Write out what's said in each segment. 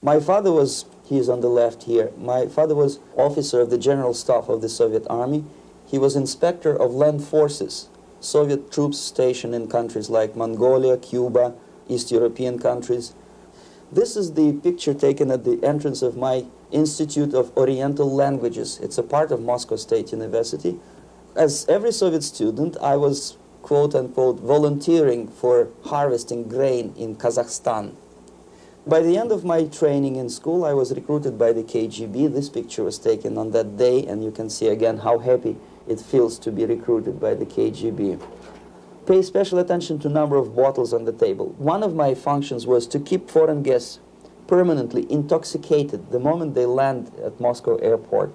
My father was, he is on the left here, my father was officer of the General Staff of the Soviet Army. He was inspector of land forces, Soviet troops stationed in countries like Mongolia, Cuba, East European countries. This is the picture taken at the entrance of my Institute of Oriental Languages. It's a part of Moscow State University. As every Soviet student, I was, quote-unquote, volunteering for harvesting grain in Kazakhstan. By the end of my training in school, I was recruited by the KGB. This picture was taken on that day, and you can see again how happy it feels to be recruited by the KGB. Pay special attention to number of bottles on the table. One of my functions was to keep foreign guests permanently intoxicated the moment they land at Moscow airport.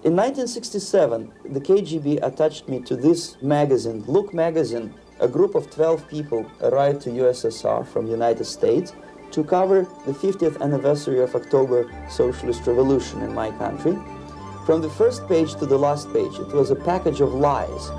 In 1967, the KGB attached me to this magazine, Look magazine. A group of 12 people arrived to USSR from United States to cover the 50th anniversary of October Socialist Revolution in my country. From the first page to the last page, it was a package of lies.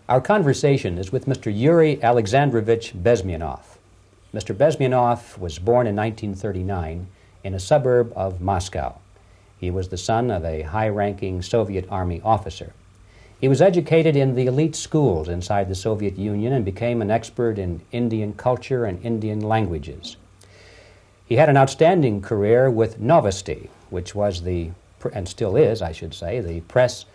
Our conversation is with Mr. Yuri Alexandrovich Bezmenov. Mr. Bezmenov was born in 1939 in a suburb of Moscow. He was the son of a high-ranking Soviet Army officer. He was educated in the elite schools inside the Soviet Union and became an expert in Indian culture and Indian languages. He had an outstanding career with Novosti, which was the, and still is, I should say, the press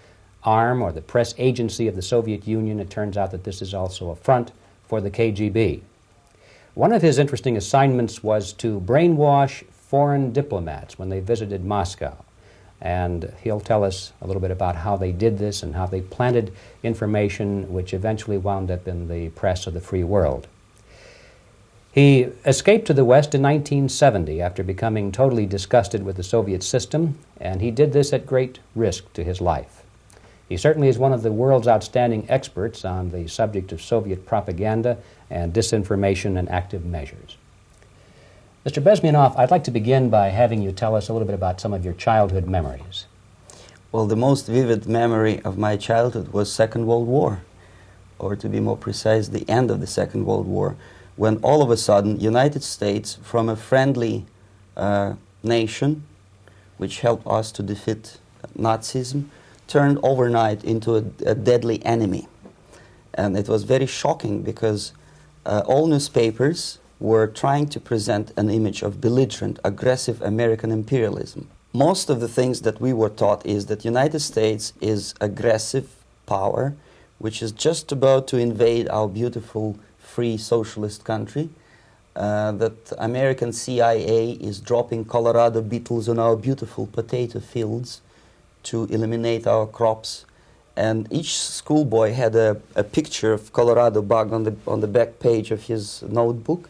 arm or the press agency of the Soviet Union. It turns out that this is also a front for the KGB. One of his interesting assignments was to brainwash foreign diplomats when they visited Moscow. And he'll tell us a little bit about how they did this and how they planted information which eventually wound up in the press of the free world. He escaped to the West in 1970 after becoming totally disgusted with the Soviet system, and he did this at great risk to his life. He certainly is one of the world's outstanding experts on the subject of Soviet propaganda and disinformation and active measures. Mr. Bezmenov, I'd like to begin by having you tell us a little bit about some of your childhood memories. Well, the most vivid memory of my childhood was Second World War, or to be more precise, the end of the Second World War, when all of a sudden United States, from a friendly nation, which helped us to defeat Nazism, turned overnight into a deadly enemy. And it was very shocking because all newspapers were trying to present an image of belligerent, aggressive American imperialism. Most of the things that we were taught is that United States is aggressive power, which is just about to invade our beautiful, free, socialist country, that American CIA is dropping Colorado beetles on our beautiful potato fields to eliminate our crops, and each schoolboy had a picture of Colorado bug on the back page of his notebook,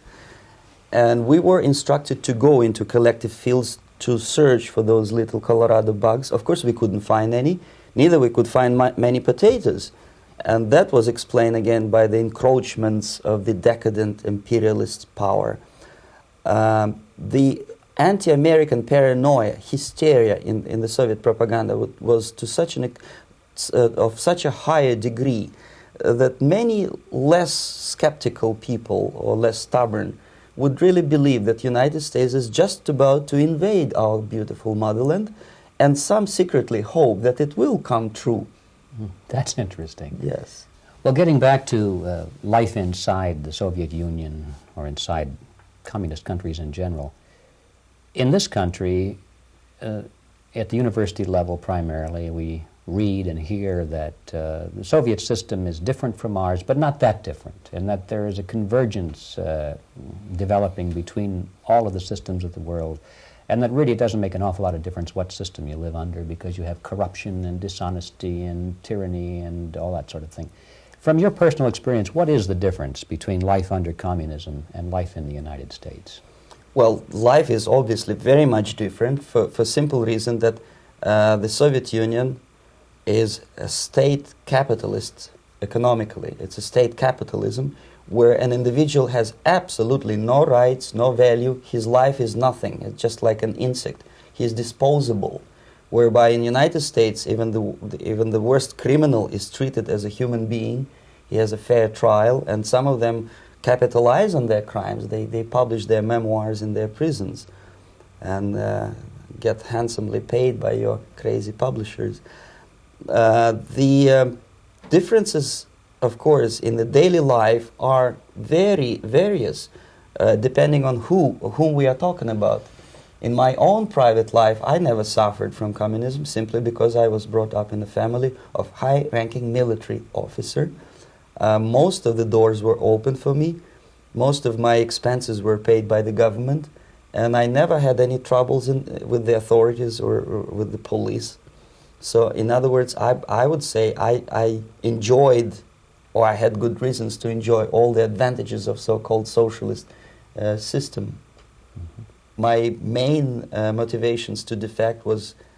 and we were instructed to go into collective fields to search for those little Colorado bugs. Of course, we couldn't find any, neither we could find many potatoes, and that was explained again by the encroachments of the decadent imperialist power. The anti-American paranoia, hysteria in the Soviet propaganda was to such of such a higher degree that many less skeptical people or less stubborn would really believe that United States is just about to invade our beautiful motherland, and some secretly hope that it will come true. That's interesting. Yes. Well, getting back to life inside the Soviet Union or inside communist countries in general, in this country, at the university level primarily, we read and hear that the Soviet system is different from ours, but not that different, and that there is a convergence developing between all of the systems of the world, and that really it doesn't make an awful lot of difference what system you live under because you have corruption and dishonesty and tyranny and all that sort of thing. From your personal experience, what is the difference between life under communism and life in the United States? Well, life is obviously very much different for simple reason that the Soviet Union is a state capitalist economically. It's a state capitalism where an individual has absolutely no rights, no value. His life is nothing. It's just like an insect. He is disposable. Whereby in the United States, even the worst criminal is treated as a human being. He has a fair trial, and some of them capitalize on their crimes. They publish their memoirs in their prisons and get handsomely paid by your crazy publishers. The differences, of course, in the daily life are very various, depending on whom we are talking about. In my own private life, I never suffered from communism simply because I was brought up in a family of high-ranking military officer. Most of the doors were open for me. Most of my expenses were paid by the government, and I never had any troubles with the authorities or with the police. So, in other words, I would say I enjoyed, or I had good reasons to enjoy, all the advantages of so-called socialist system. Mm-hmm. My main motivations to defect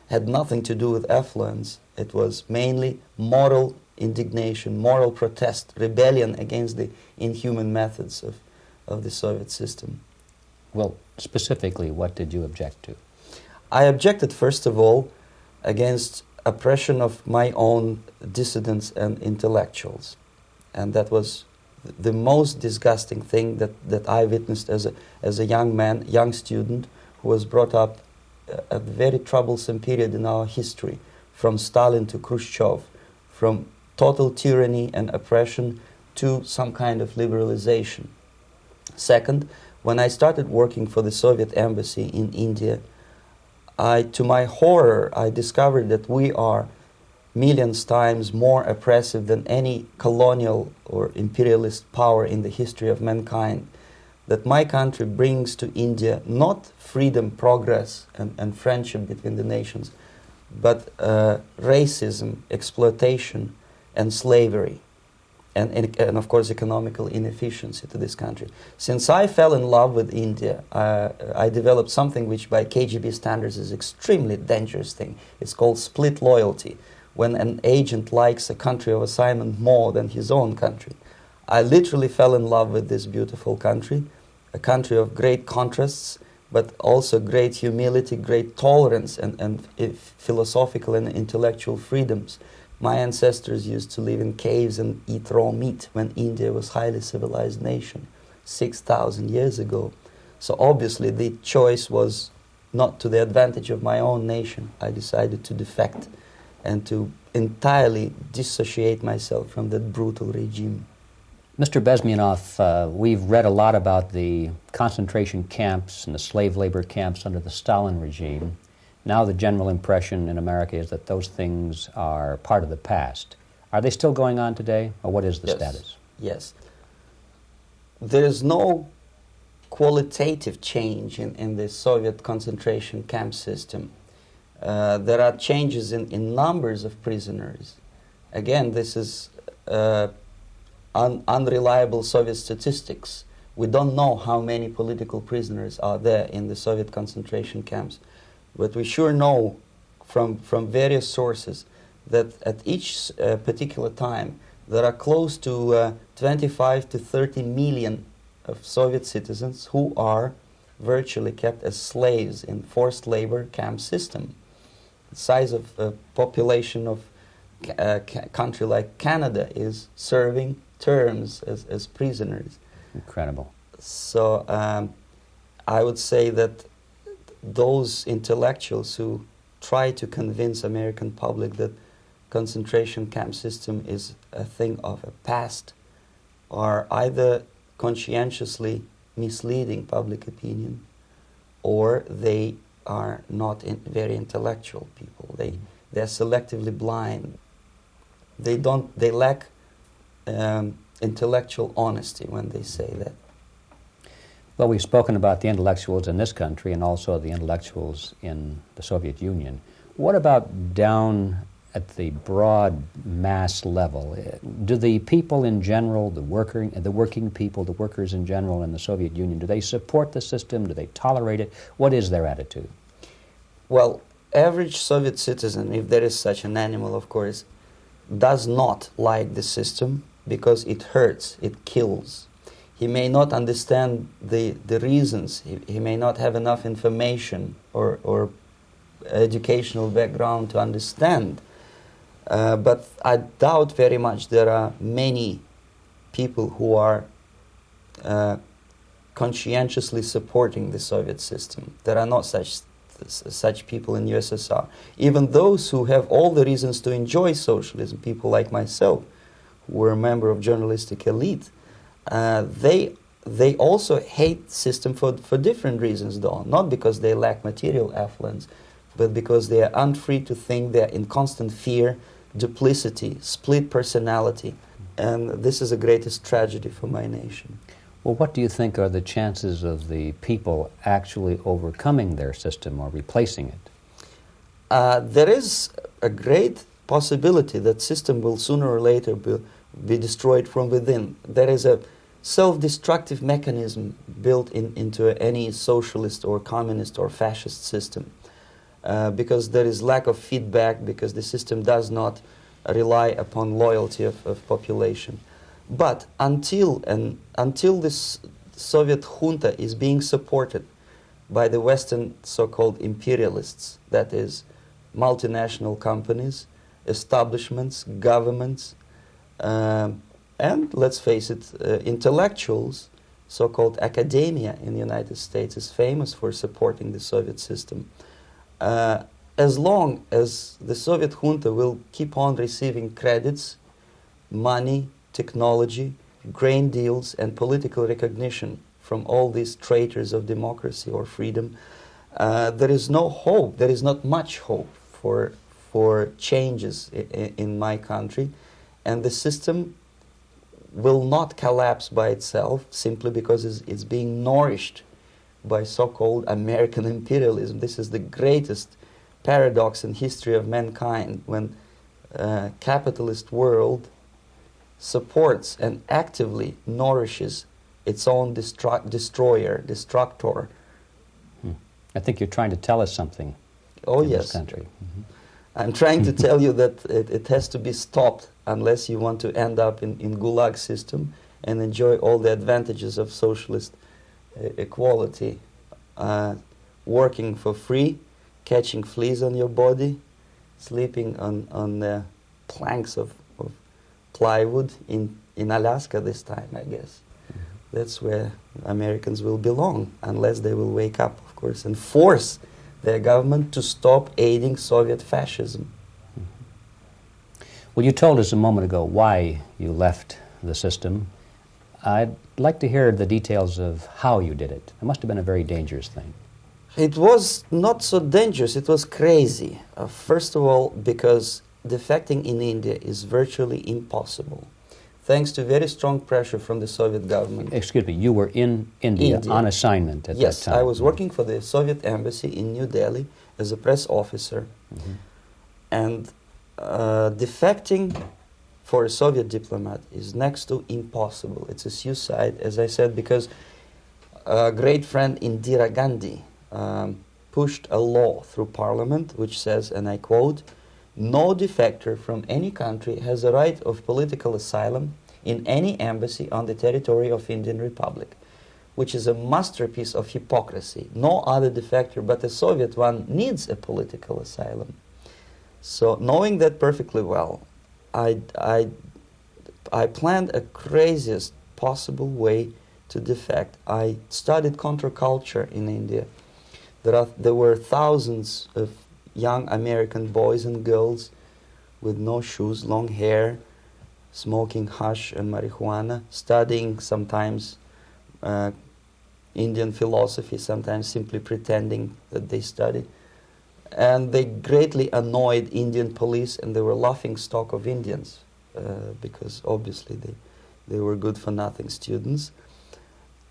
had nothing to do with affluence. It was mainly moral indignation, moral protest, rebellion against the inhuman methods of the Soviet system. Well, specifically, what did you object to? I objected, first of all, against oppression of my own dissidents and intellectuals. And that was the most disgusting thing that I witnessed as a young man, young student, who was brought up a very troublesome period in our history, from Stalin to Khrushchev, from total tyranny and oppression to some kind of liberalization. Second, when I started working for the Soviet embassy in India, to my horror, I discovered that we are millions times more oppressive than any colonial or imperialist power in the history of mankind. That my country brings to India not freedom, progress, and friendship between the nations, but racism, exploitation, and slavery, and of course economical inefficiency to this country. Since I fell in love with India, I developed something which by KGB standards is extremely dangerous thing. It's called split loyalty, when an agent likes a country of assignment more than his own country. I literally fell in love with this beautiful country, a country of great contrasts, but also great humility, great tolerance, and philosophical and intellectual freedoms. My ancestors used to live in caves and eat raw meat when India was a highly civilized nation 6,000 years ago. So obviously the choice was not to the advantage of my own nation. I decided to defect and to entirely dissociate myself from that brutal regime. Mr. Bezmenov, we've read a lot about the concentration camps and the slave labor camps under the Stalin regime. Now the general impression in America is that those things are part of the past. Are they still going on today, or what is the status? Yes. There is no qualitative change in the Soviet concentration camp system. There are changes in numbers of prisoners. Again, this is unreliable Soviet statistics. We don't know how many political prisoners are there in the Soviet concentration camps. But we sure know from various sources that at each particular time there are close to 25 to 30 million of Soviet citizens who are virtually kept as slaves in forced labor camp system. The size of population of a country like Canada is serving terms as prisoners. Incredible. So I would say that those intellectuals who try to convince American public that concentration camp system is a thing of a past are either conscientiously misleading public opinion, or they are not very intellectual people. They're selectively blind. They lack intellectual honesty when they say that. Well, we've spoken about the intellectuals in this country and also the intellectuals in the Soviet Union. What about down at the broad mass level? Do the people in general, the working people, the workers in general in the Soviet Union, do they support the system? Do they tolerate it? What is their attitude? Well, average Soviet citizen, if there is such an animal, of course, does not like the system because it hurts, it kills. He may not understand the reasons, he may not have enough information or educational background to understand. But I doubt very much there are many people who are conscientiously supporting the Soviet system. There are not such people in USSR. Even those who have all the reasons to enjoy socialism, people like myself, who were a member of journalistic elite, they also hate the system for different reasons, though. Not because they lack material affluence, but because they are unfree to think, they are in constant fear, duplicity, split personality. And this is the greatest tragedy for my nation. Well, what do you think are the chances of the people actually overcoming their system or replacing it? There is a great possibility that system will sooner or later be destroyed from within. There is a self-destructive mechanism built into any socialist or communist or fascist system. Because there is lack of feedback, because the system does not rely upon loyalty of population. But until this Soviet junta is being supported by the Western so-called imperialists, that is, multinational companies, establishments, governments, and let's face it, intellectuals, so-called academia in the United States is famous for supporting the Soviet system. As long as the Soviet junta will keep on receiving credits, money, technology, grain deals, and political recognition from all these traitors of democracy or freedom, there is no hope, there is not much hope for changes in my country, and the system will not collapse by itself simply because it's being nourished by so-called American imperialism. This is the greatest paradox in history of mankind, when capitalist world supports and actively nourishes its own destructor. I think you're trying to tell us something. Oh, in yes. This country. Mm-hmm. I'm trying to tell you that it has to be stopped unless you want to end up in Gulag system and enjoy all the advantages of socialist equality. Working for free, catching fleas on your body, sleeping on the planks of plywood in Alaska this time, I guess. Mm-hmm. That's where Americans will belong, unless they will wake up, of course, and force their government to stop aiding Soviet fascism. Mm-hmm. Well, you told us a moment ago why you left the system. I'd like to hear the details of how you did it. It must have been a very dangerous thing. It was not so dangerous, it was crazy. First of all, because defecting in India is virtually impossible, thanks to very strong pressure from the Soviet government. Excuse me, you were in India. On assignment at that time? Yes, I was working for the Soviet embassy in New Delhi as a press officer. Mm-hmm. And defecting for a Soviet diplomat is next to impossible. It's a suicide, as I said, because a great friend Indira Gandhi pushed a law through parliament which says, and I quote, "No defector from any country has a right of political asylum in any embassy on the territory of Indian Republic," which is a masterpiece of hypocrisy. No other defector but a Soviet one needs a political asylum. So knowing that perfectly well, I planned a craziest possible way to defect. I studied counterculture in India. There were thousands of young American boys and girls with no shoes, long hair, smoking hash and marijuana, studying sometimes Indian philosophy, sometimes simply pretending that they study. And they greatly annoyed Indian police, and they were laughing stock of Indians because obviously they were good-for-nothing students.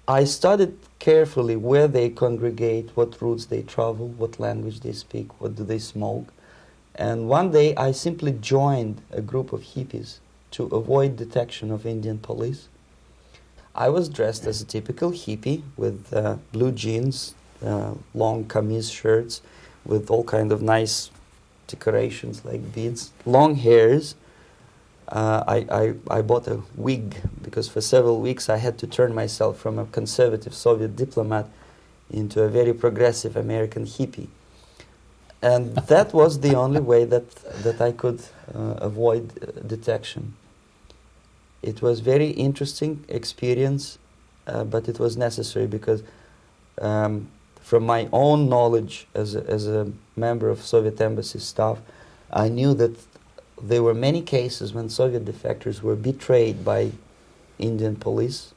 I studied carefully where they congregate, what routes they travel, what language they speak, what do they smoke. And one day I simply joined a group of hippies to avoid detection of Indian police. I was dressed as a typical hippie with blue jeans, long camise shirts with all kind of nice decorations like beads, long hairs, I bought a wig because for several weeks I had to turn myself from a conservative Soviet diplomat into a very progressive American hippie. And that was the only way that I could avoid detection. It was very interesting experience, but it was necessary because from my own knowledge as a member of Soviet embassy staff, I knew that there were many cases when Soviet defectors were betrayed by Indian police,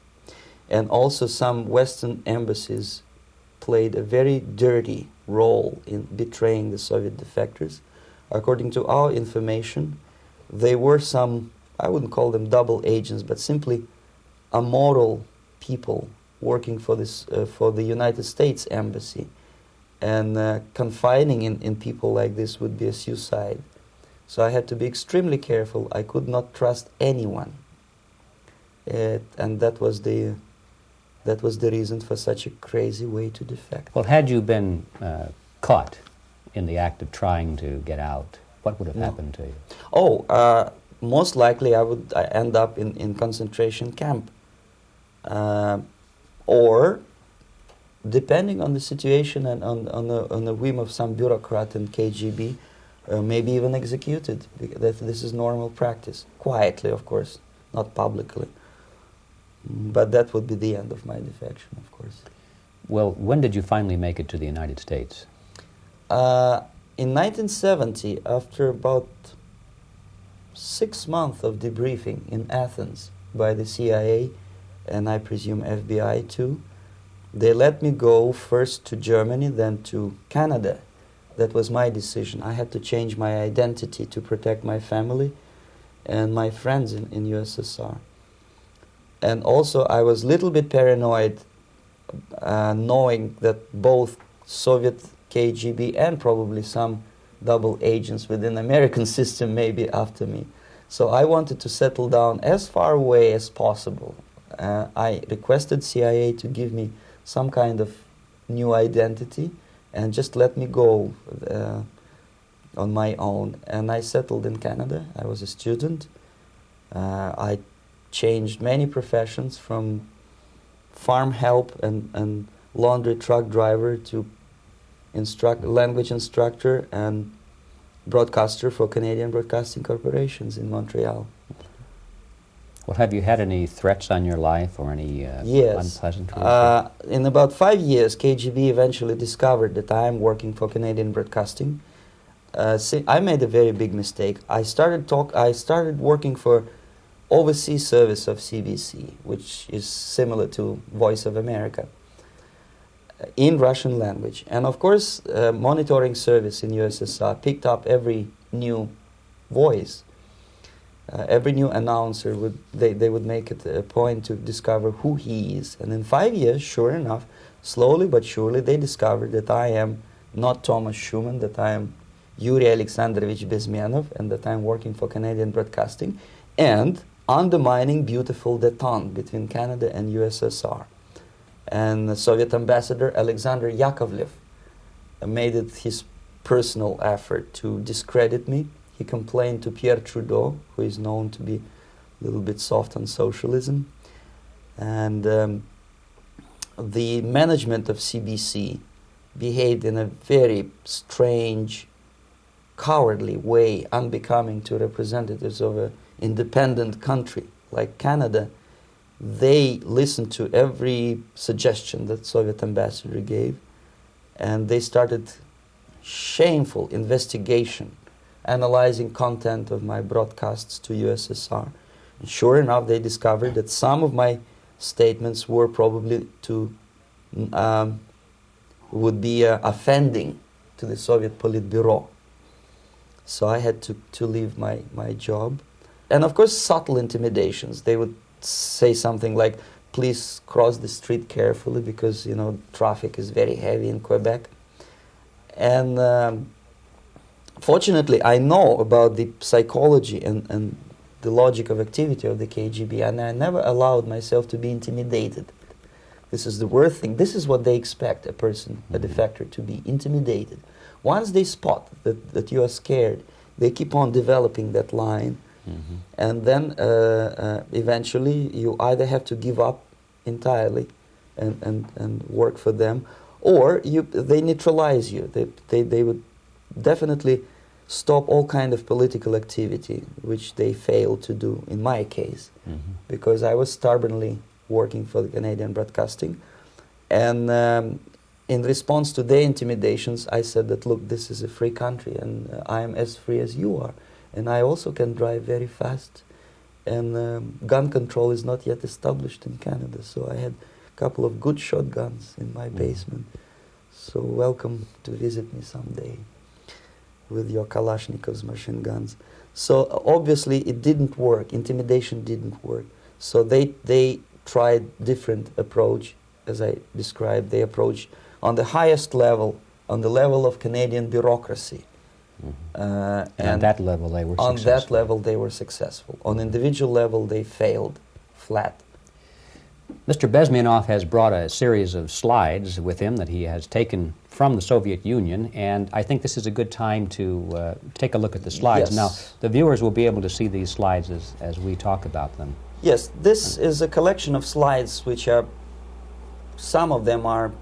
and also some Western embassies played a very dirty role in betraying the Soviet defectors. According to our information, they were some, I wouldn't call them double agents, but simply amoral people working for this for the United States embassy, and confiding in people like this would be a suicide. So I had to be extremely careful. I could not trust anyone, and that was the reason for such a crazy way to defect. Well, had you been caught in the act of trying to get out, what would have happened to you? Oh, most likely I would end up in concentration camp, or, depending on the situation and on the whim of some bureaucrat in KGB, maybe even executed. This is normal practice, quietly, of course, not publicly. But that would be the end of my defection, of course. Well, when did you finally make it to the United States? In 1970, after about 6 months of debriefing in Athens by the CIA, and I presume FBI too, they let me go first to Germany, then to Canada. That was my decision. I had to change my identity to protect my family and my friends in USSR. And also I was a little bit paranoid, knowing that both Soviet KGB and probably some double agents within the American system may be after me. So I wanted to settle down as far away as possible. I requested CIA to give me some kind of new identity and just let me go on my own. And I settled in Canada. I was a student. I changed many professions, from farm help and laundry truck driver to language instructor and broadcaster for Canadian Broadcasting Corporations in Montreal. Well, have you had any threats on your life or any yes. unpleasant in about 5 years, KGB eventually discovered that I am working for Canadian Broadcasting. I made a very big mistake. I started working for overseas service of CBC, which is similar to Voice of America, in Russian language. And of course, monitoring service in USSR picked up every new voice. Every new announcer they would make it a point to discover who he is. And in 5 years, sure enough, slowly but surely, they discovered that I am not Thomas Schumann, that I am Yuri Alexandrovich Bezmenov, and that I am working for Canadian Broadcasting, and undermining beautiful détente between Canada and USSR. And the Soviet ambassador Alexander Yakovlev made it his personal effort to discredit me. He complained to Pierre Trudeau, who is known to be a little bit soft on socialism. And the management of CBC behaved in a very strange, cowardly way, unbecoming to representatives of an independent country like Canada. They listened to every suggestion that Soviet ambassador gave, and they started shameful investigation, analyzing content of my broadcasts to USSR. And sure enough, they discovered that some of my statements were probably would be offending to the Soviet Politburo. So I had to leave my job. And of course, subtle intimidations. They would say something like, please cross the street carefully because, you know, traffic is very heavy in Quebec. And fortunately, I know about the psychology and the logic of activity of the KGB, and I never allowed myself to be intimidated. This is the worst thing. This is what they expect a person, a defector, to be intimidated. Once they spot that you are scared, they keep on developing that line, And then eventually you either have to give up entirely and work for them, or they neutralize you. They would definitely stop all kind of political activity, which they failed to do in my case, because I was stubbornly working for the Canadian Broadcasting. And in response to their intimidations, I said that, look, this is a free country, and I am as free as you are. And I also can drive very fast. And gun control is not yet established in Canada, so I had a couple of good shotguns in my basement. So welcome to visit me someday with your Kalashnikov's machine guns. So obviously it didn't work. Intimidation didn't work. So they tried different approach, as I described. They approached on the highest level, on the level of Canadian bureaucracy. And on that level they were successful. On that level they were successful. On individual level they failed flat. Mr. Bezmenov has brought a series of slides with him that he has taken from the Soviet Union, and I think this is a good time to take a look at the slides. Yes. Now, the viewers will be able to see these slides as we talk about them. Yes, this is a collection of slides which are, some of them are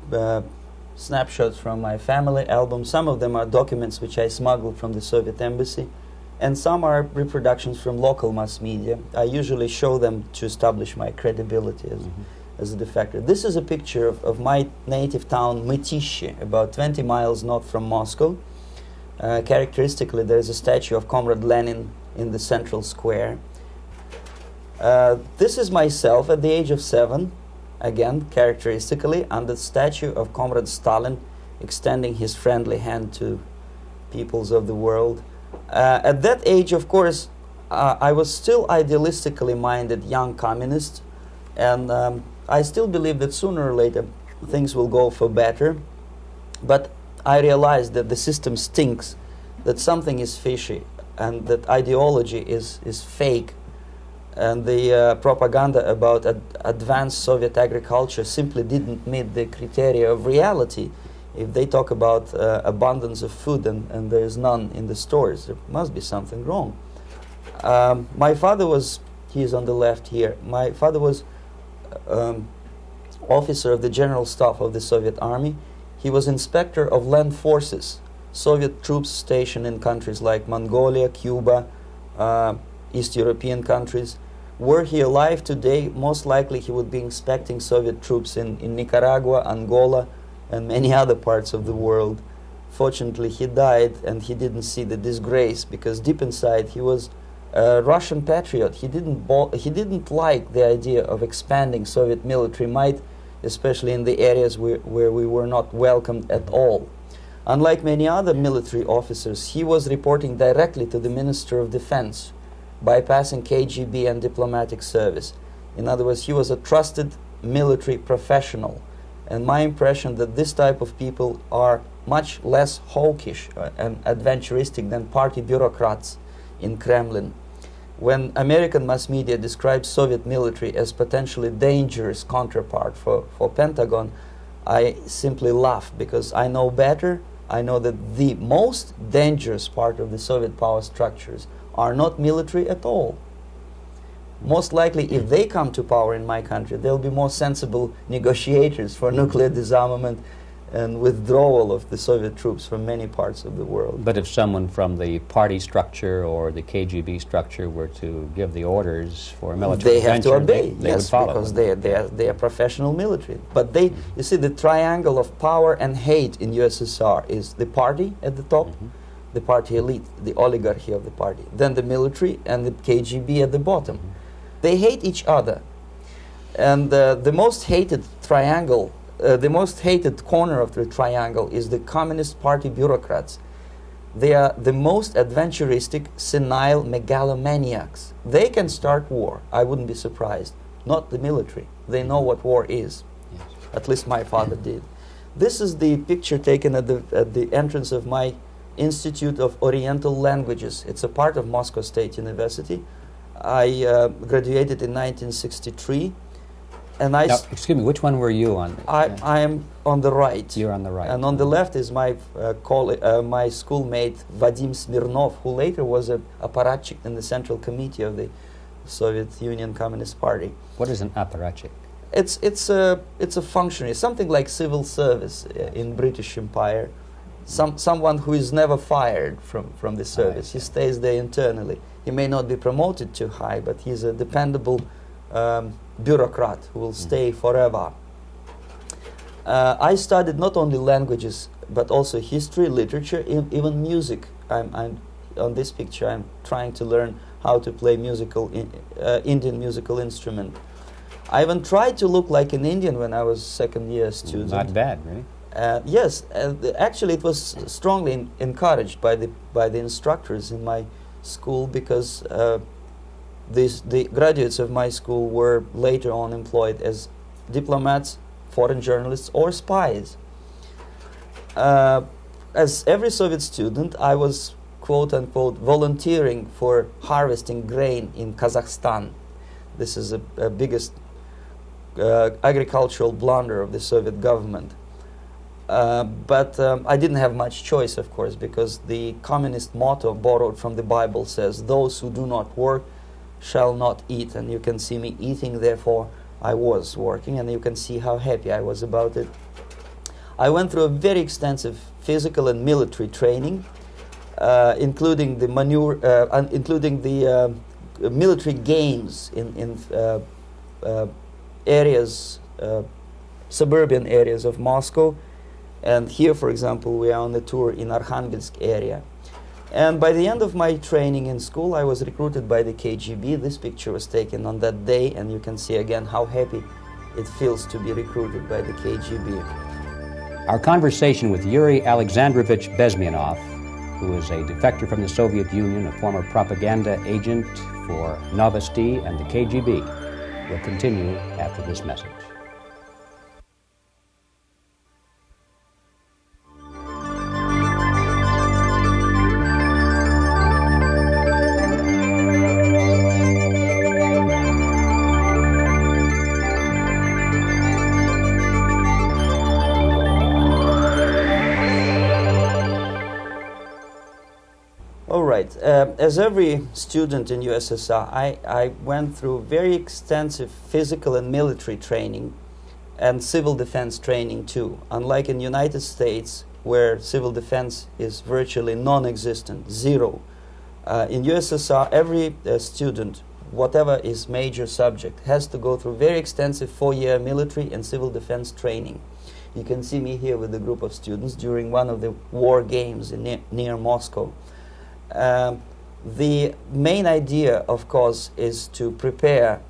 snapshots from my family album, some of them are documents which I smuggled from the Soviet embassy, and some are reproductions from local mass media. I usually show them to establish my credibility as a defector. This is a picture of my native town, Mytishi, about 20 miles north from Moscow. Characteristically, there is a statue of Comrade Lenin in the central square. This is myself at the age of 7, again, characteristically, under the statue of Comrade Stalin, extending his friendly hand to peoples of the world. At that age, of course, I was still idealistically minded young communist, and I still believe that sooner or later things will go for better. But I realized that the system stinks, that something is fishy, and that ideology is fake, and the propaganda about advanced Soviet agriculture simply didn't meet the criteria of reality. If they talk about abundance of food and there is none in the stores, there must be something wrong. My father was, he is on the left here, my father was officer of the General Staff of the Soviet Army. He was inspector of land forces, Soviet troops stationed in countries like Mongolia, Cuba, East European countries. Were he alive today, most likely he would be inspecting Soviet troops in Nicaragua, Angola, and many other parts of the world. Fortunately, he died and he didn't see the disgrace, because deep inside he was a Russian patriot. He didn't like the idea of expanding Soviet military might, especially in the areas where we were not welcomed at all. Unlike many other military officers, he was reporting directly to the Minister of Defense, bypassing KGB and diplomatic service. In other words, he was a trusted military professional. And my impression that this type of people are much less hawkish and adventuristic than party bureaucrats in Kremlin. When American mass media describes Soviet military as potentially dangerous counterpart for Pentagon, I simply laugh, because I know better. I know that the most dangerous part of the Soviet power structures are not military at all. Most likely, if they come to power in my country, they'll be more sensible negotiators for nuclear disarmament and withdrawal of the Soviet troops from many parts of the world. But if someone from the party structure or the KGB structure were to give the orders for a military intervention, they have to obey, they would follow, because they are professional military. But they, you see, the triangle of power and hate in USSR is the party at the top, the party elite, the oligarchy of the party, then the military and the KGB at the bottom. They hate each other, and the most hated triangle, the most hated corner of the triangle is the Communist Party bureaucrats. They are the most adventuristic, senile megalomaniacs. They can start war, I wouldn't be surprised. Not the military. They know what war is. Yes. At least my father did. This is the picture taken at the entrance of my Institute of Oriental Languages. It's a part of Moscow State University. I graduated in 1963. And Now, excuse me, which one were you on? I am on the right. You're on the right. And on the left is my my schoolmate Vadim Smirnov, who later was a apparatchik in the Central Committee of the Soviet Union Communist Party. What is an apparatchik? It's a functionary, something like civil service in British Empire. Someone who is never fired from the service. He stays there internally. He may not be promoted too high, but he's a dependable bureaucrat who will stay forever. I studied not only languages, but also history, literature, even music. I'm on this picture. I'm trying to learn how to play Indian musical instrument. I even tried to look like an Indian when I was second-year student. Not bad, really. Yes, actually, it was strongly encouraged by the instructors in my school, because the graduates of my school were later on employed as diplomats, foreign journalists, or spies. As every Soviet student, I was quote-unquote volunteering for harvesting grain in Kazakhstan. This is a biggest agricultural blunder of the Soviet government. But I didn't have much choice, of course, because the communist motto borrowed from the Bible says, "Those who do not work shall not eat." And you can see me eating, therefore I was working, and you can see how happy I was about it. I went through a very extensive physical and military training, including the military games in areas, suburban areas of Moscow. And here, for example, we are on a tour in Arkhangelsk area. And by the end of my training in school, I was recruited by the KGB. This picture was taken on that day, and you can see again how happy it feels to be recruited by the KGB. Our conversation with Yuri Alexandrovich Bezmenov, who is a defector from the Soviet Union, a former propaganda agent for Novosti and the KGB, will continue after this message. As every student in USSR, I went through very extensive physical and military training and civil defense training too. Unlike in the United States, where civil defense is virtually non-existent, zero. In USSR, every student, whatever his major subject, has to go through very extensive 4-year military and civil defense training. You can see me here with a group of students during one of the war games near Moscow. The main idea, of course, is to prepare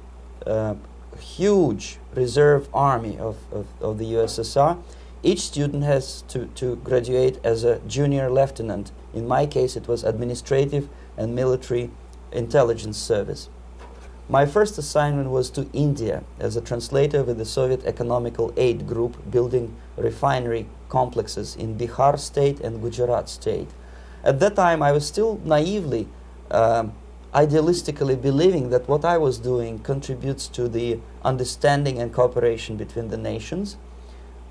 a huge reserve army of the USSR. Each student has to graduate as a junior lieutenant. In my case, it was administrative and military intelligence service. My first assignment was to India as a translator with the Soviet Economical Aid Group, building refinery complexes in Bihar state and Gujarat state. At that time, I was still naively, idealistically believing that what I was doing contributes to the understanding and cooperation between the nations.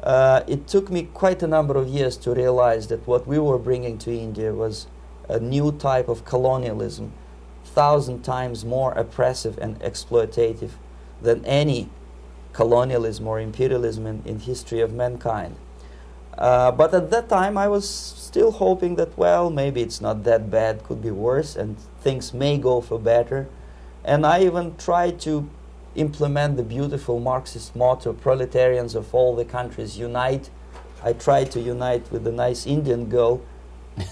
It took me quite a number of years to realize that what we were bringing to India was a new type of colonialism, 1,000 times more oppressive and exploitative than any colonialism or imperialism in history of mankind. But at that time, I was still hoping that, well, maybe it's not that bad, could be worse, and things may go for better. And I even tried to implement the beautiful Marxist motto, proletarians of all the countries unite. I tried to unite with the nice Indian girl,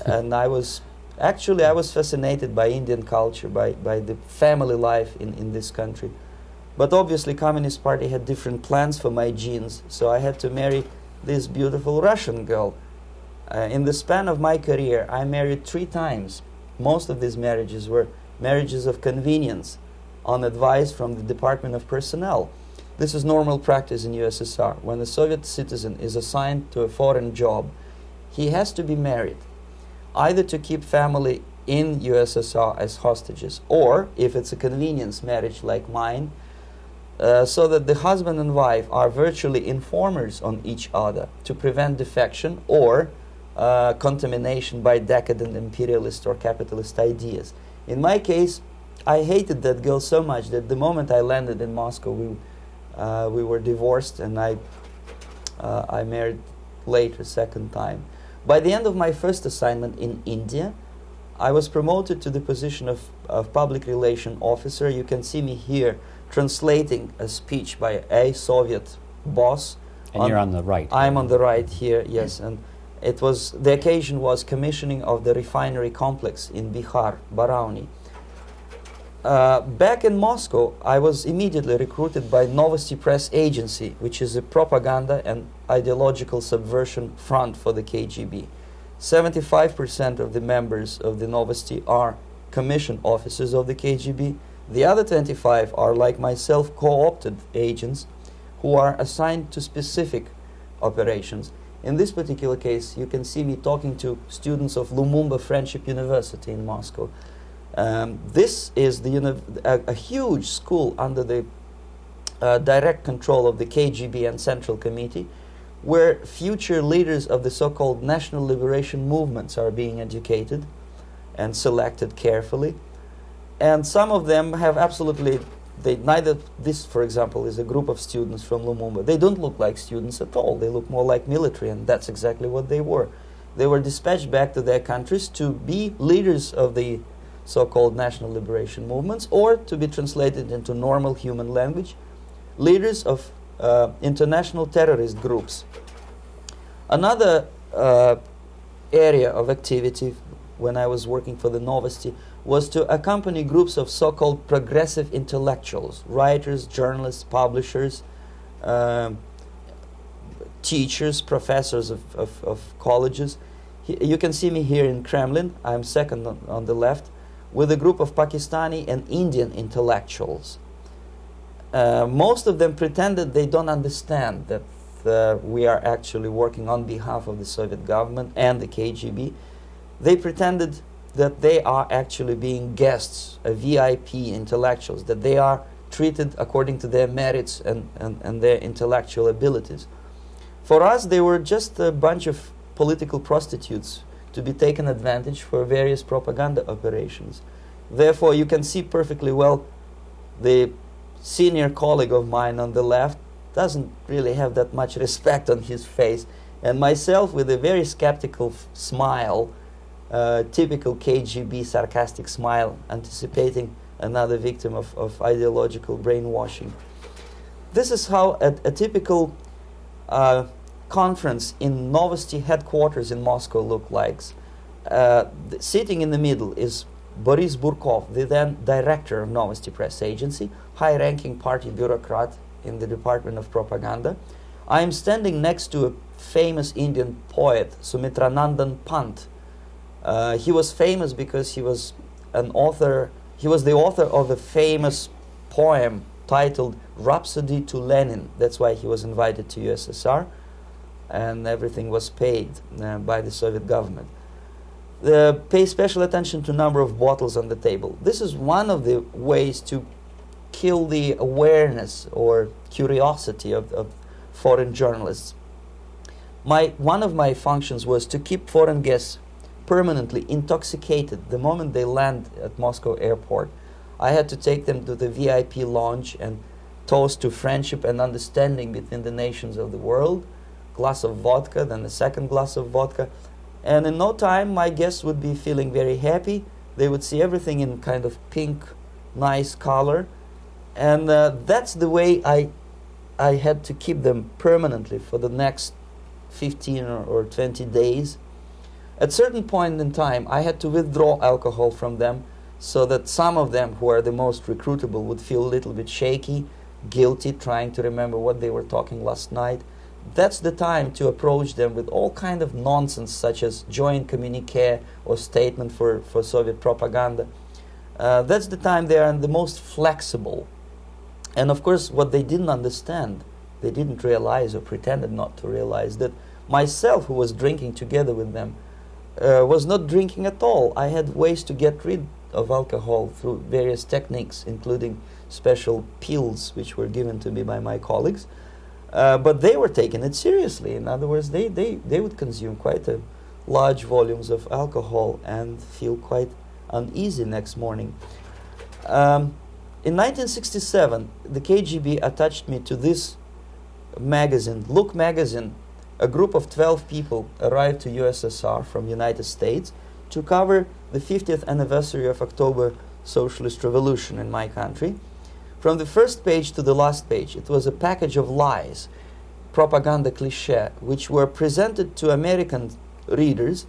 and I was fascinated by Indian culture, by the family life in this country. But obviously, Communist Party had different plans for my genes, so I had to marry this beautiful Russian girl. In the span of my career, I married 3 times. Most of these marriages were marriages of convenience, on advice from the Department of Personnel. This is normal practice in USSR. When a Soviet citizen is assigned to a foreign job, he has to be married, either to keep family in USSR as hostages, or, if it's a convenience marriage like mine, so that the husband and wife are virtually informers on each other to prevent defection or contamination by decadent imperialist or capitalist ideas. In my case, I hated that girl so much that the moment I landed in Moscow, we were divorced, and I married later, second time. By the end of my first assignment in India, I was promoted to the position of public relation officer. You can see me here translating a speech by a Soviet boss. And you're on the right. I'm on the right here, yes. And it was, the occasion was commissioning of the refinery complex in Bihar, Barauni. Back in Moscow, I was immediately recruited by Novosti Press Agency, which is a propaganda and ideological subversion front for the KGB. 75% of the members of the Novosti are commissioned officers of the KGB. The other 25 are, like myself, co-opted agents who are assigned to specific operations. In this particular case, you can see me talking to students of Lumumba Friendship University in Moscow. This is a huge school under the direct control of the KGB and Central Committee, where future leaders of the so-called national liberation movements are being educated and selected carefully. And some of them have absolutely, neither this, for example, is a group of students from Lumumba. They don't look like students at all. They look more like military, and that's exactly what they were. They were dispatched back to their countries to be leaders of the so-called national liberation movements, or to be translated into normal human language, leaders of international terrorist groups. Another area of activity when I was working for the Novosti was to accompany groups of so-called progressive intellectuals, writers, journalists, publishers, teachers, professors of colleges. You can see me here in Kremlin. I'm second on the left, with a group of Pakistani and Indian intellectuals. Most of them pretended they don't understand that we are actually working on behalf of the Soviet government and the KGB. They pretended that they are actually being guests, VIP intellectuals, that they are treated according to their merits and their intellectual abilities. For us, they were just a bunch of political prostitutes to be taken advantage for various propaganda operations. Therefore, you can see perfectly well the senior colleague of mine on the left doesn't really have that much respect on his face, and myself with a very skeptical smile, typical KGB sarcastic smile, anticipating another victim of ideological brainwashing. This is how a typical conference in Novosti headquarters in Moscow looked like. Sitting in the middle is Boris Burkov, the then director of Novosti Press Agency, high-ranking party bureaucrat in the Department of Propaganda. I am standing next to a famous Indian poet, Sumitranandan Pant. He was famous because he was an author. He was the author of a famous poem titled Rhapsody to Lenin. That's why he was invited to USSR, and everything was paid by the Soviet government. Pay special attention to number of bottles on the table. This is one of the ways to kill the awareness or curiosity of foreign journalists. One of my functions was to keep foreign guests permanently intoxicated the moment they land at Moscow airport. I had to take them to the VIP lounge and toast to friendship and understanding between the nations of the world. Glass of vodka, then a second glass of vodka. And in no time, my guests would be feeling very happy. They would see everything in kind of pink, nice color. And that's the way I had to keep them permanently for the next 15 or 20 days. At a certain point in time, I had to withdraw alcohol from them so that some of them who are the most recruitable would feel a little bit shaky, guilty, trying to remember what they were talking last night. That's the time to approach them with all kind of nonsense, such as joint communique or statement for Soviet propaganda. That's the time they are the most flexible. And of course, what they didn't understand, they didn't realize or pretended not to realize, that myself, who was drinking together with them, was not drinking at all. I had ways to get rid of alcohol through various techniques, including special pills which were given to me by my colleagues. But they were taking it seriously. In other words, they would consume quite large volumes of alcohol and feel quite uneasy next morning. In 1967, the KGB attached me to this magazine, Look magazine. A group of 12 people arrived to USSR from United States to cover the 50th anniversary of October Socialist Revolution in my country. From the first page to the last page, it was a package of lies, propaganda cliché, which were presented to American readers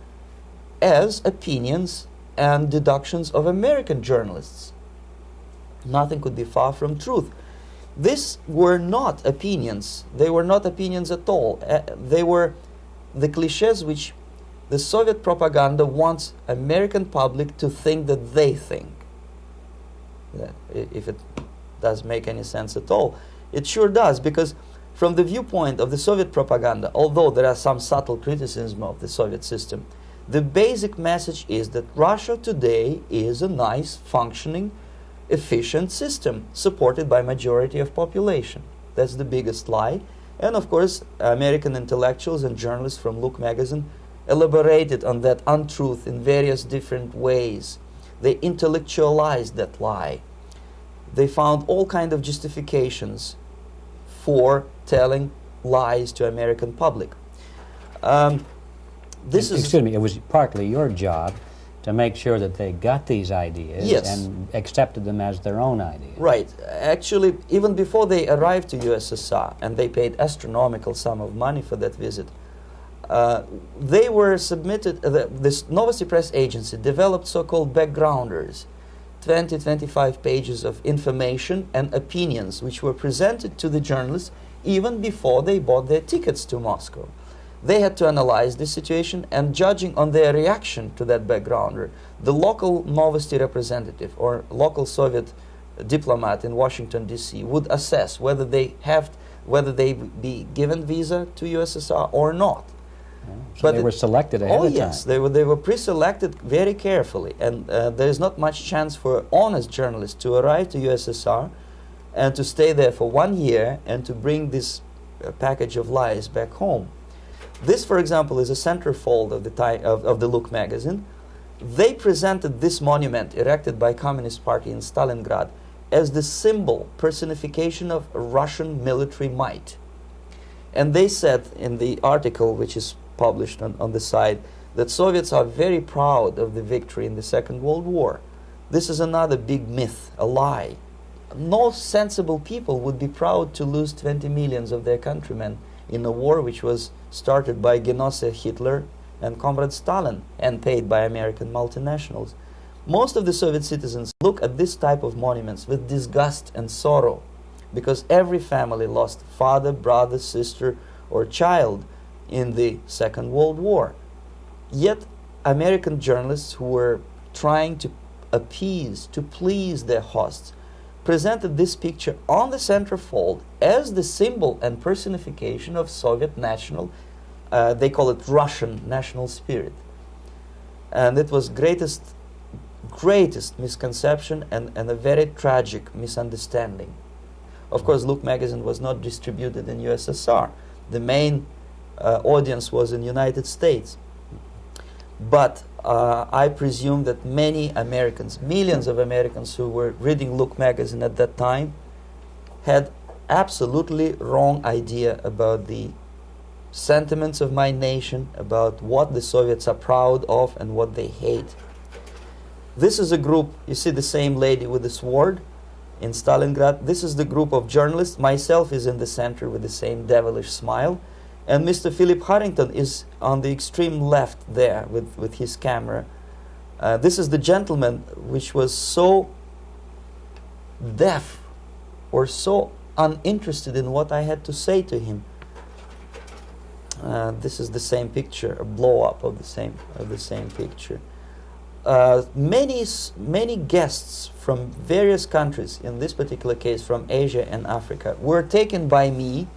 as opinions and deductions of American journalists. Nothing could be far from truth. These were not opinions. They were not opinions at all. They were the clichés which the Soviet propaganda wants American public to think that they think. If it does make any sense at all. It sure does, because from the viewpoint of the Soviet propaganda, although there are some subtle criticism of the Soviet system, the basic message is that Russia today is a nice, functioning, efficient system supported by majority of population. That's the biggest lie. And of course, American intellectuals and journalists from Look magazine elaborated on that untruth in various different ways. They intellectualized that lie. They found all kinds of justifications for telling lies to American public. Excuse me, it was partly your job to make sure that they got these ideas, yes, and accepted them as their own ideas. Right. Actually, even before they arrived to USSR, and they paid astronomical sum of money for that visit, they were submitted, this Novosti Press Agency developed so-called backgrounders, 20-25 pages of information and opinions which were presented to the journalists even before they bought their tickets to Moscow. They had to analyze the situation, and judging on their reaction to that backgrounder, the local Novosti representative or local Soviet diplomat in Washington, D.C. would assess whether they be given visa to USSR or not. So but they were selected ahead of time. Oh yes, they were pre-selected very carefully, and there is not much chance for honest journalists to arrive to USSR and to stay there for 1 year and to bring this package of lies back home. This, for example, is a centerfold of the Look magazine. They presented this monument erected by Communist Party in Stalingrad as the symbol, personification of Russian military might. And they said in the article, which is published on the site, that Soviets are very proud of the victory in the Second World War. This is another big myth, a lie. No sensible people would be proud to lose 20 millions of their countrymen in a war which was started by Genoese Hitler and Comrade Stalin and paid by American multinationals. Most of the Soviet citizens look at this type of monuments with disgust and sorrow, because every family lost father, brother, sister, or child in the Second World War. Yet American journalists who were trying to appease, to please their hosts, presented this picture on the centerfold as the symbol and personification of Soviet national, they call it Russian national spirit. And it was greatest misconception and a very tragic misunderstanding. Of course, Look magazine was not distributed in USSR. The main audience was in the United States. But I presume that many Americans, millions of Americans who were reading Look magazine at that time, had absolutely wrong idea about the sentiments of my nation, about what the Soviets are proud of and what they hate. This is a group, you see the same lady with the sword in Stalingrad. This is the group of journalists. Myself is in the center with the same devilish smile. And Mr. Philip Harrington is on the extreme left there with his camera. This is the gentleman which was so deaf or so uninterested in what I had to say to him. This is the same picture, a blow-up of the same picture. Many guests from various countries, in this particular case from Asia and Africa, were taken by me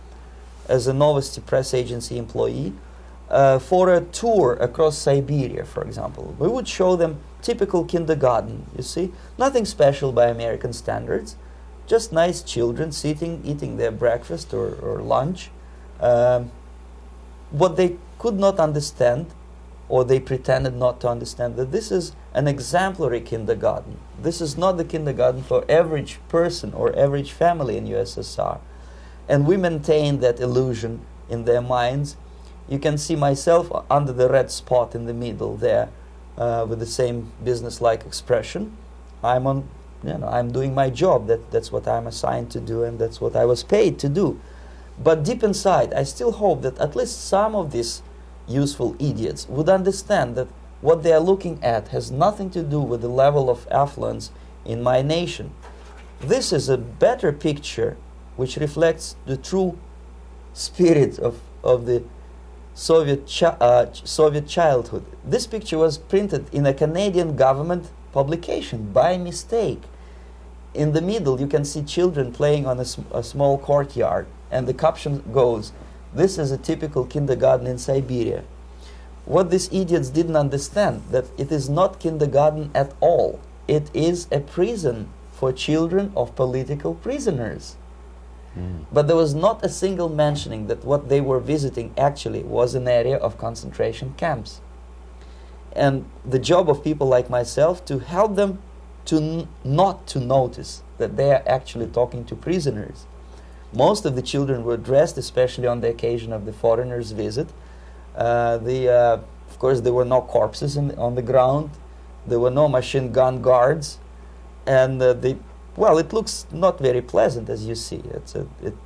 as a Novosti Press Agency employee for a tour across Siberia, for example. We would show them typical kindergarten, you see, nothing special by American standards, just nice children sitting, eating their breakfast or lunch. What they could not understand, or they pretended not to understand, that this is an exemplary kindergarten. This is not the kindergarten for average person or average family in USSR. And we maintain that illusion in their minds. You can see myself under the red spot in the middle there, with the same business-like expression. I'm doing my job. That's what I'm assigned to do, and that's what I was paid to do. But deep inside, I still hope that at least some of these useful idiots would understand that what they are looking at has nothing to do with the level of affluence in my nation. This is a better picture which reflects the true spirit of the Soviet childhood. This picture was printed in a Canadian government publication by mistake. In the middle, you can see children playing on a small courtyard, and the caption goes, "This is a typical kindergarten in Siberia." What these idiots didn't understand, that it is not kindergarten at all. It is a prison for children of political prisoners. But there was not a single mentioning that what they were visiting actually was an area of concentration camps. And the job of people like myself to help them to not to notice that they are actually talking to prisoners. Most of the children were dressed, especially on the occasion of the foreigners' visit. Of course, there were no corpses on the ground. There were no machine gun guards. And well, it looks not very pleasant, as you see.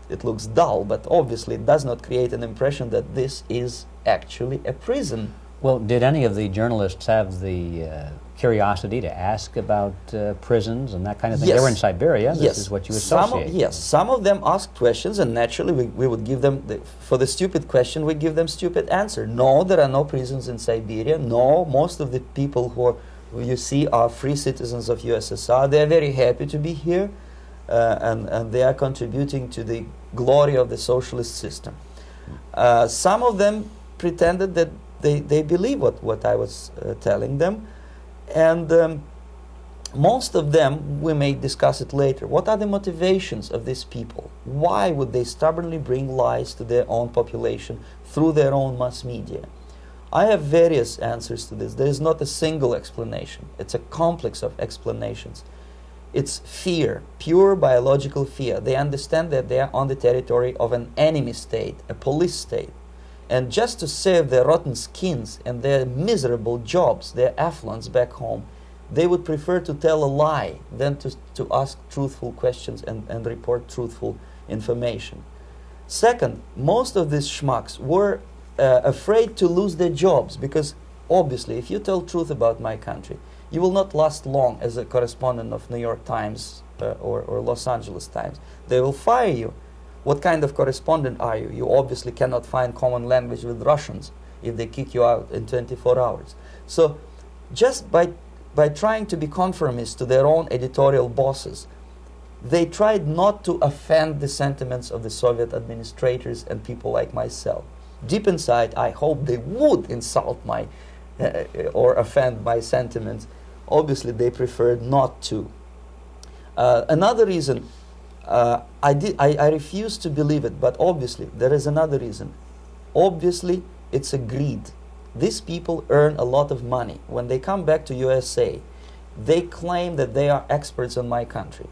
It looks dull, but obviously it does not create an impression that this is actually a prison. Well, did any of the journalists have the curiosity to ask about prisons and that kind of thing? Yes. They were in Siberia. This Yes. is what you associate. Yes, some of them asked questions, and naturally we would give them, for the stupid question, we give them stupid answer. No, there are no prisons in Siberia. No, most of the people who you see are free citizens of USSR. They are very happy to be here, and they are contributing to the glory of the socialist system. Some of them pretended that they believe what I was telling them, and most of them, we may discuss it later, what are the motivations of these people? Why would they stubbornly bring lies to their own population through their own mass media? I have various answers to this. There is not a single explanation. It's a complex of explanations. It's fear, pure biological fear. They understand that they are on the territory of an enemy state, a police state. And just to save their rotten skins and their miserable jobs, their affluence back home, they would prefer to tell a lie than to ask truthful questions and report truthful information. Second, most of these schmucks were afraid to lose their jobs, because obviously if you tell truth about my country, you will not last long as a correspondent of New York Times or Los Angeles Times. They will fire you. What kind of correspondent are you? You obviously cannot find common language with Russians if they kick you out in 24 hours. So just by trying to be conformist to their own editorial bosses, they tried not to offend the sentiments of the Soviet administrators and people like myself. Deep inside, I hope they would insult my or offend my sentiments. Obviously, they preferred not to. Another reason, I refuse to believe it, but obviously, there is another reason. Obviously, it's a greed. These people earn a lot of money. When they come back to USA, they claim that they are experts on my country.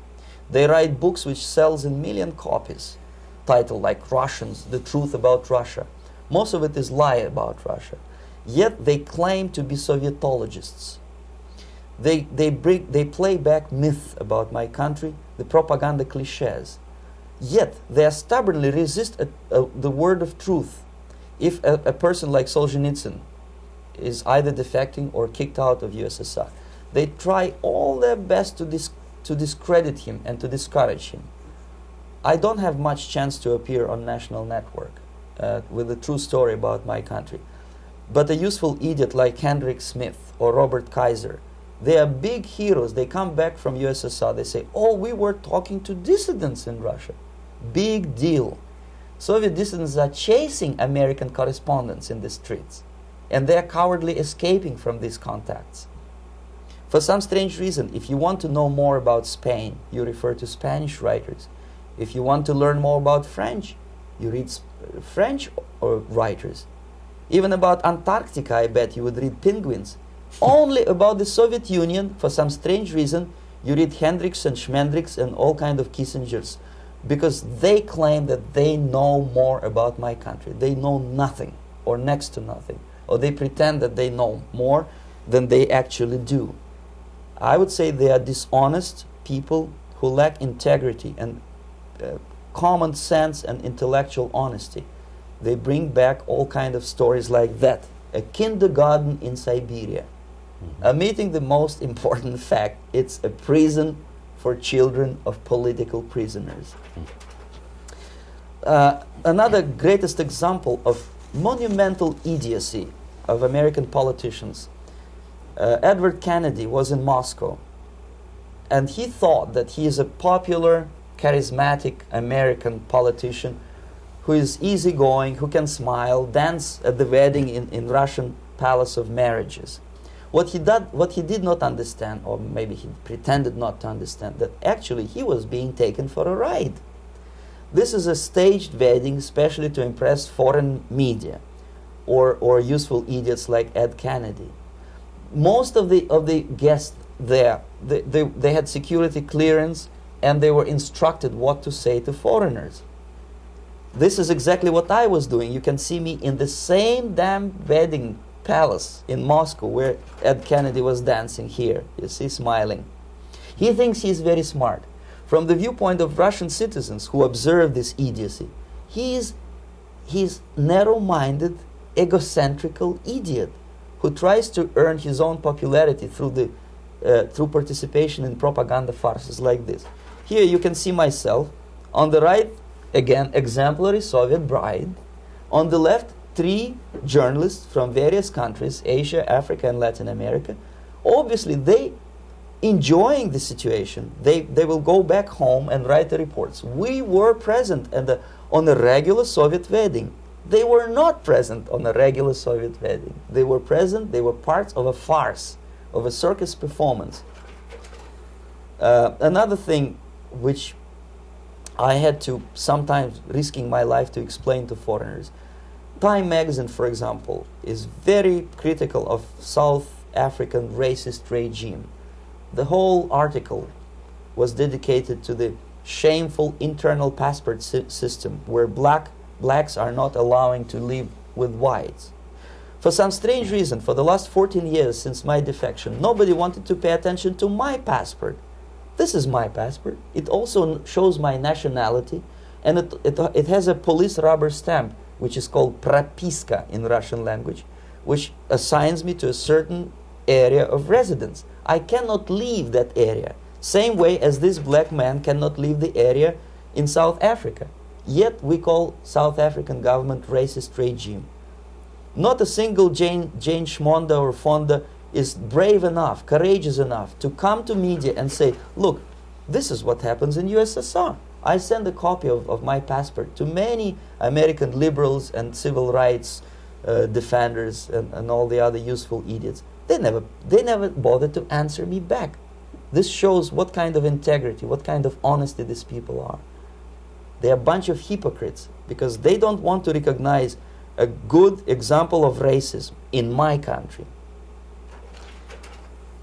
They write books which sells in million copies, titled like Russians, The Truth About Russia. Most of it is lie about Russia. Yet they claim to be Sovietologists. They play back myth about my country, the propaganda cliches. Yet they stubbornly resist the word of truth. If a person like Solzhenitsyn is either defecting or kicked out of USSR, they try all their best to discredit him and to discourage him. I don't have much chance to appear on national network with a true story about my country. But a useful idiot like Hendrik Smith or Robert Kaiser, they are big heroes. They come back from USSR. They say, oh, we were talking to dissidents in Russia. Big deal. Soviet dissidents are chasing American correspondents in the streets, and they are cowardly escaping from these contacts. For some strange reason, if you want to know more about Spain, you refer to Spanish writers. If you want to learn more about French, you read French writers. Even about Antarctica, I bet you would read Penguins. Only about the Soviet Union, for some strange reason, you read Hendricks and Schmendricks and all kind of Kissingers, because they claim that they know more about my country. They know nothing, or next to nothing, or they pretend that they know more than they actually do. I would say they are dishonest people who lack integrity and common sense and intellectual honesty. They bring back all kind of stories like that. A kindergarten in Siberia. Omitting the most important fact, it's a prison for children of political prisoners. Another greatest example of monumental idiocy of American politicians. Edward Kennedy was in Moscow, and he thought that he is a popular, charismatic American politician who is easygoing, who can smile, dance at the wedding in Russian Palace of Marriages. What he did not understand, or maybe he pretended not to understand, that actually he was being taken for a ride. This is a staged wedding especially to impress foreign media or useful idiots like Ed Kennedy. Most of the guests there, they had security clearance, and they were instructed what to say to foreigners. This is exactly what I was doing. You can see me in the same damn wedding palace in Moscow where Ed Kennedy was dancing here. You see, smiling. He thinks he's very smart. From the viewpoint of Russian citizens who observe this idiocy, he's narrow-minded, egocentrical idiot who tries to earn his own popularity through participation in propaganda farces like this. Here you can see myself. On the right, again, exemplary Soviet bride. On the left, 3 journalists from various countries, Asia, Africa, and Latin America. Obviously, they enjoying the situation. They will go back home and write the reports. We were present on a regular Soviet wedding. They were not present on a regular Soviet wedding. They were present, they were parts of a farce, of a circus performance. Another thing which I had to sometimes risking my life to explain to foreigners. Time magazine, for example, is very critical of South African racist regime. The whole article was dedicated to the shameful internal passport system where blacks are not allowing to live with whites. For some strange reason, for the last 14 years since my defection, nobody wanted to pay attention to my passport. This is my passport. It also shows my nationality, and it has a police rubber stamp, which is called propiska in Russian language, which assigns me to a certain area of residence. I cannot leave that area, same way as this black man cannot leave the area in South Africa. Yet we call South African government racist regime. Not a single Jane Schmonda or Fonda is brave enough, courageous enough to come to media and say, look, this is what happens in USSR. I send a copy of my passport to many American liberals and civil rights defenders and all the other useful idiots. They never bothered to answer me back. This shows what kind of integrity, what kind of honesty these people are. They are a bunch of hypocrites because they don't want to recognize a good example of racism in my country.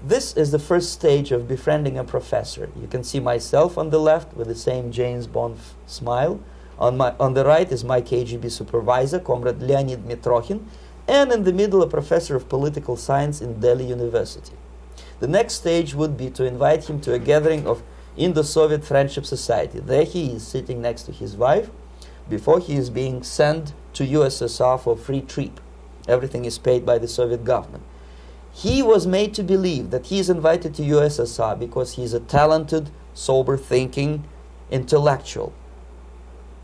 This is the first stage of befriending a professor. You can see myself on the left with the same James Bond smile. On the right is my KGB supervisor, Comrade Leonid Mitrokhin, and in the middle a professor of political science in Delhi University. The next stage would be to invite him to a gathering of Indo-Soviet Friendship Society. There he is sitting next to his wife before he is being sent to USSR for a free trip. Everything is paid by the Soviet government. He was made to believe that he is invited to USSR because he is a talented, sober-thinking intellectual.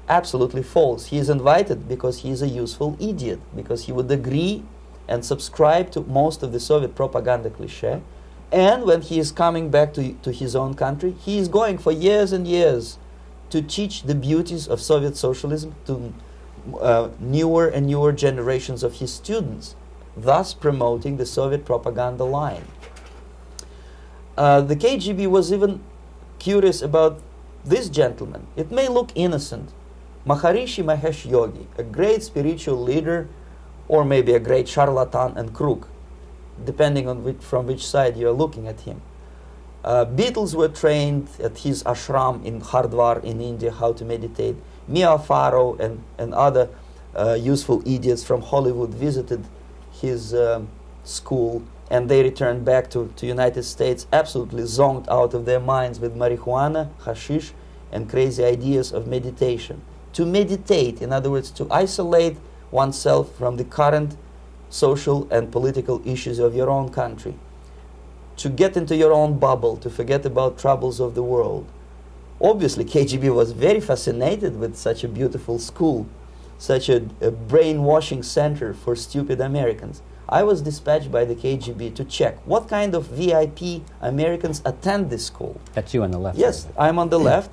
Absolutely false. He is invited because he is a useful idiot, because he would agree and subscribe to most of the Soviet propaganda cliché. And when he is coming back to his own country, he is going for years and years to teach the beauties of Soviet socialism to newer and newer generations of his students, thus promoting the Soviet propaganda line. The KGB was even curious about this gentleman. It may look innocent. Maharishi Mahesh Yogi, a great spiritual leader, or maybe a great charlatan and crook, depending on from which side you are looking at him. Beatles were trained at his ashram in Hardwar in India how to meditate. Mia Farrow and other useful idiots from Hollywood visited his school, and they returned back to United States absolutely zonked out of their minds with marijuana, hashish, and crazy ideas of meditation. To meditate, in other words, to isolate oneself from the current social and political issues of your own country, to get into your own bubble, to forget about troubles of the world. Obviously, KGB was very fascinated with such a beautiful school, such a brainwashing center for stupid Americans. I was dispatched by the KGB to check what kind of VIP Americans attend this school. That's you on the left. Yes, I'm on the left.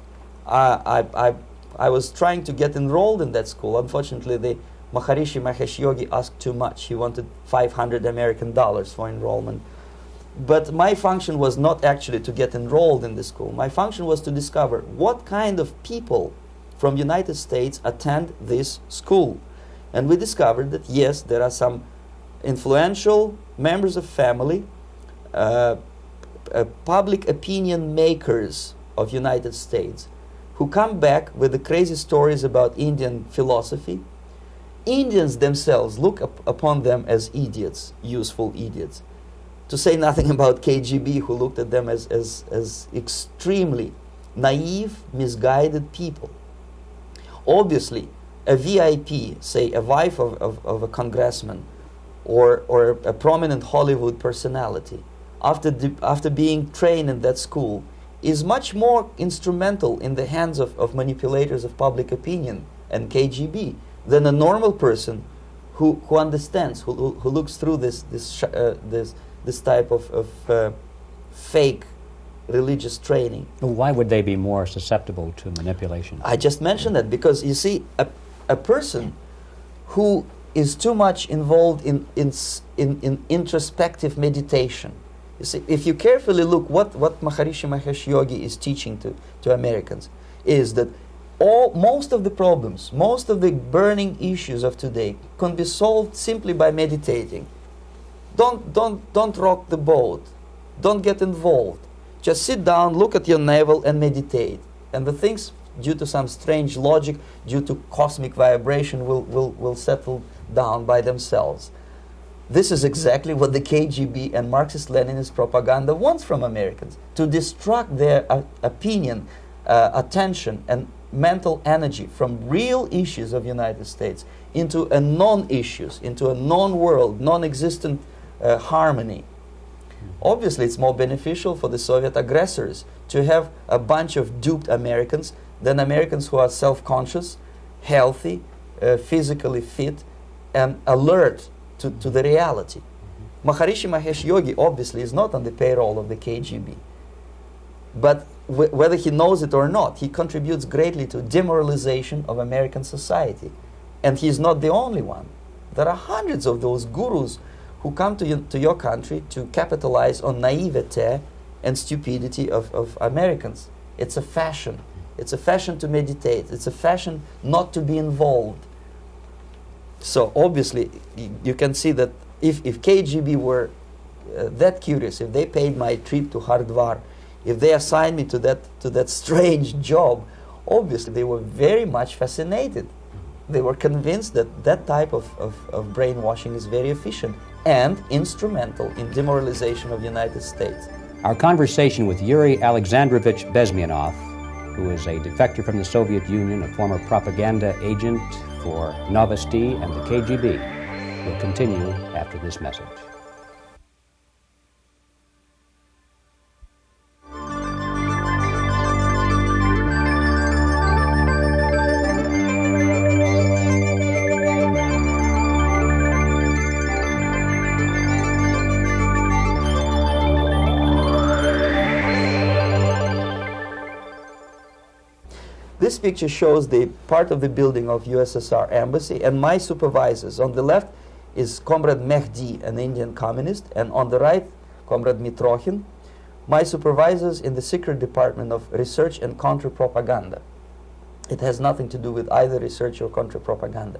I was trying to get enrolled in that school. Unfortunately, the Maharishi Mahesh Yogi asked too much. He wanted $500 American for enrollment. But my function was not actually to get enrolled in the school. My function was to discover what kind of people from United States attend this school. And we discovered that, yes, there are some influential members of family, public opinion makers of United States, who come back with the crazy stories about Indian philosophy. Indians themselves look upon them as idiots, useful idiots. To say nothing about KGB, who looked at them as extremely naive, misguided people. Obviously, a VIP, say a wife of a congressman, or a prominent Hollywood personality, after being trained in that school, is much more instrumental in the hands of manipulators of public opinion and KGB than a normal person who understands, who looks through this type of fake religious training. Why would they be more susceptible to manipulation? I just mentioned that because, you see, a person who is too much involved in introspective meditation. You see, if you carefully look what Maharishi Mahesh Yogi is teaching to Americans, is that most of the problems, most of the burning issues of today can be solved simply by meditating. Don't rock the boat. Don't get involved. Just sit down, look at your navel, and meditate. And the things, due to some strange logic, due to cosmic vibration, will settle down by themselves. This is exactly what the KGB and Marxist-Leninist propaganda wants from Americans, to distract their opinion, attention, and mental energy from real issues of United States into a non-issues, into a non-world, non-existent harmony. Obviously, it's more beneficial for the Soviet aggressors to have a bunch of duped Americans than Americans who are self-conscious, healthy, physically fit, and alert to the reality. Maharishi Mahesh Yogi obviously is not on the payroll of the KGB. But whether he knows it or not, he contributes greatly to demoralization of American society. And he's not the only one. There are hundreds of those gurus who come to your country to capitalize on naivete and stupidity of Americans. It's a fashion. It's a fashion to meditate. It's a fashion not to be involved. So obviously, you can see that if KGB were that curious, if they paid my trip to Hardwar, if they assigned me to that strange job, obviously they were very much fascinated. They were convinced that that type of brainwashing is very efficient and instrumental in demoralization of the United States. Our conversation with Yuri Alexandrovich Bezmenov, who is a defector from the Soviet Union, a former propaganda agent for Novosti and the KGB, will continue after this message. This picture shows the part of the building of USSR embassy, and my supervisors. On the left is Comrade Mehdi, an Indian communist, and on the right, Comrade Mitrokhin, my supervisors in the secret department of research and counter-propaganda. It has nothing to do with either research or counter-propaganda.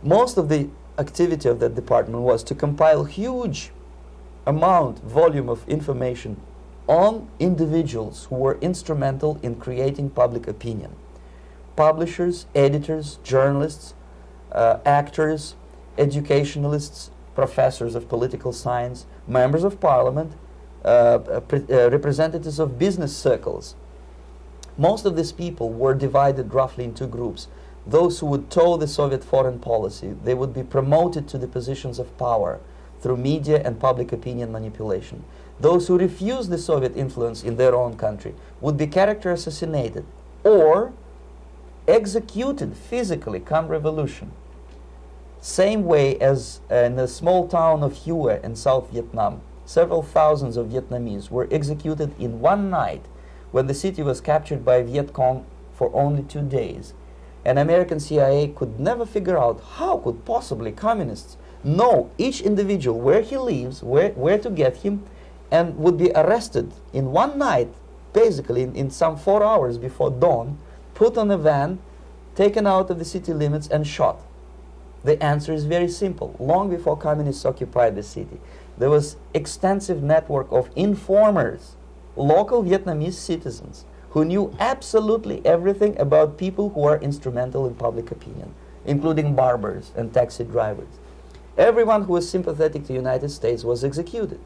Most of the activity of that department was to compile huge volume of information on individuals who were instrumental in creating public opinion. Publishers, editors, journalists, actors, educationalists, professors of political science, members of parliament, representatives of business circles. Most of these people were divided roughly in two groups. Those who would toe the Soviet foreign policy, they would be promoted to the positions of power through media and public opinion manipulation. Those who refused the Soviet influence in their own country would be character assassinated or executed physically come revolution. Same way as in the small town of Hue in South Vietnam, several thousands of Vietnamese were executed in one night when the city was captured by Viet Cong for only 2 days. And American CIA could never figure out how could possibly communists know each individual, where he lives, where to get him, and would be arrested in one night, basically in some 4 hours before dawn, put on a van, taken out of the city limits and shot. The answer is very simple. Long before communists occupied the city, there was extensive network of informers, local Vietnamese citizens, who knew absolutely everything about people who are instrumental in public opinion, including barbers and taxi drivers. Everyone who was sympathetic to the United States was executed.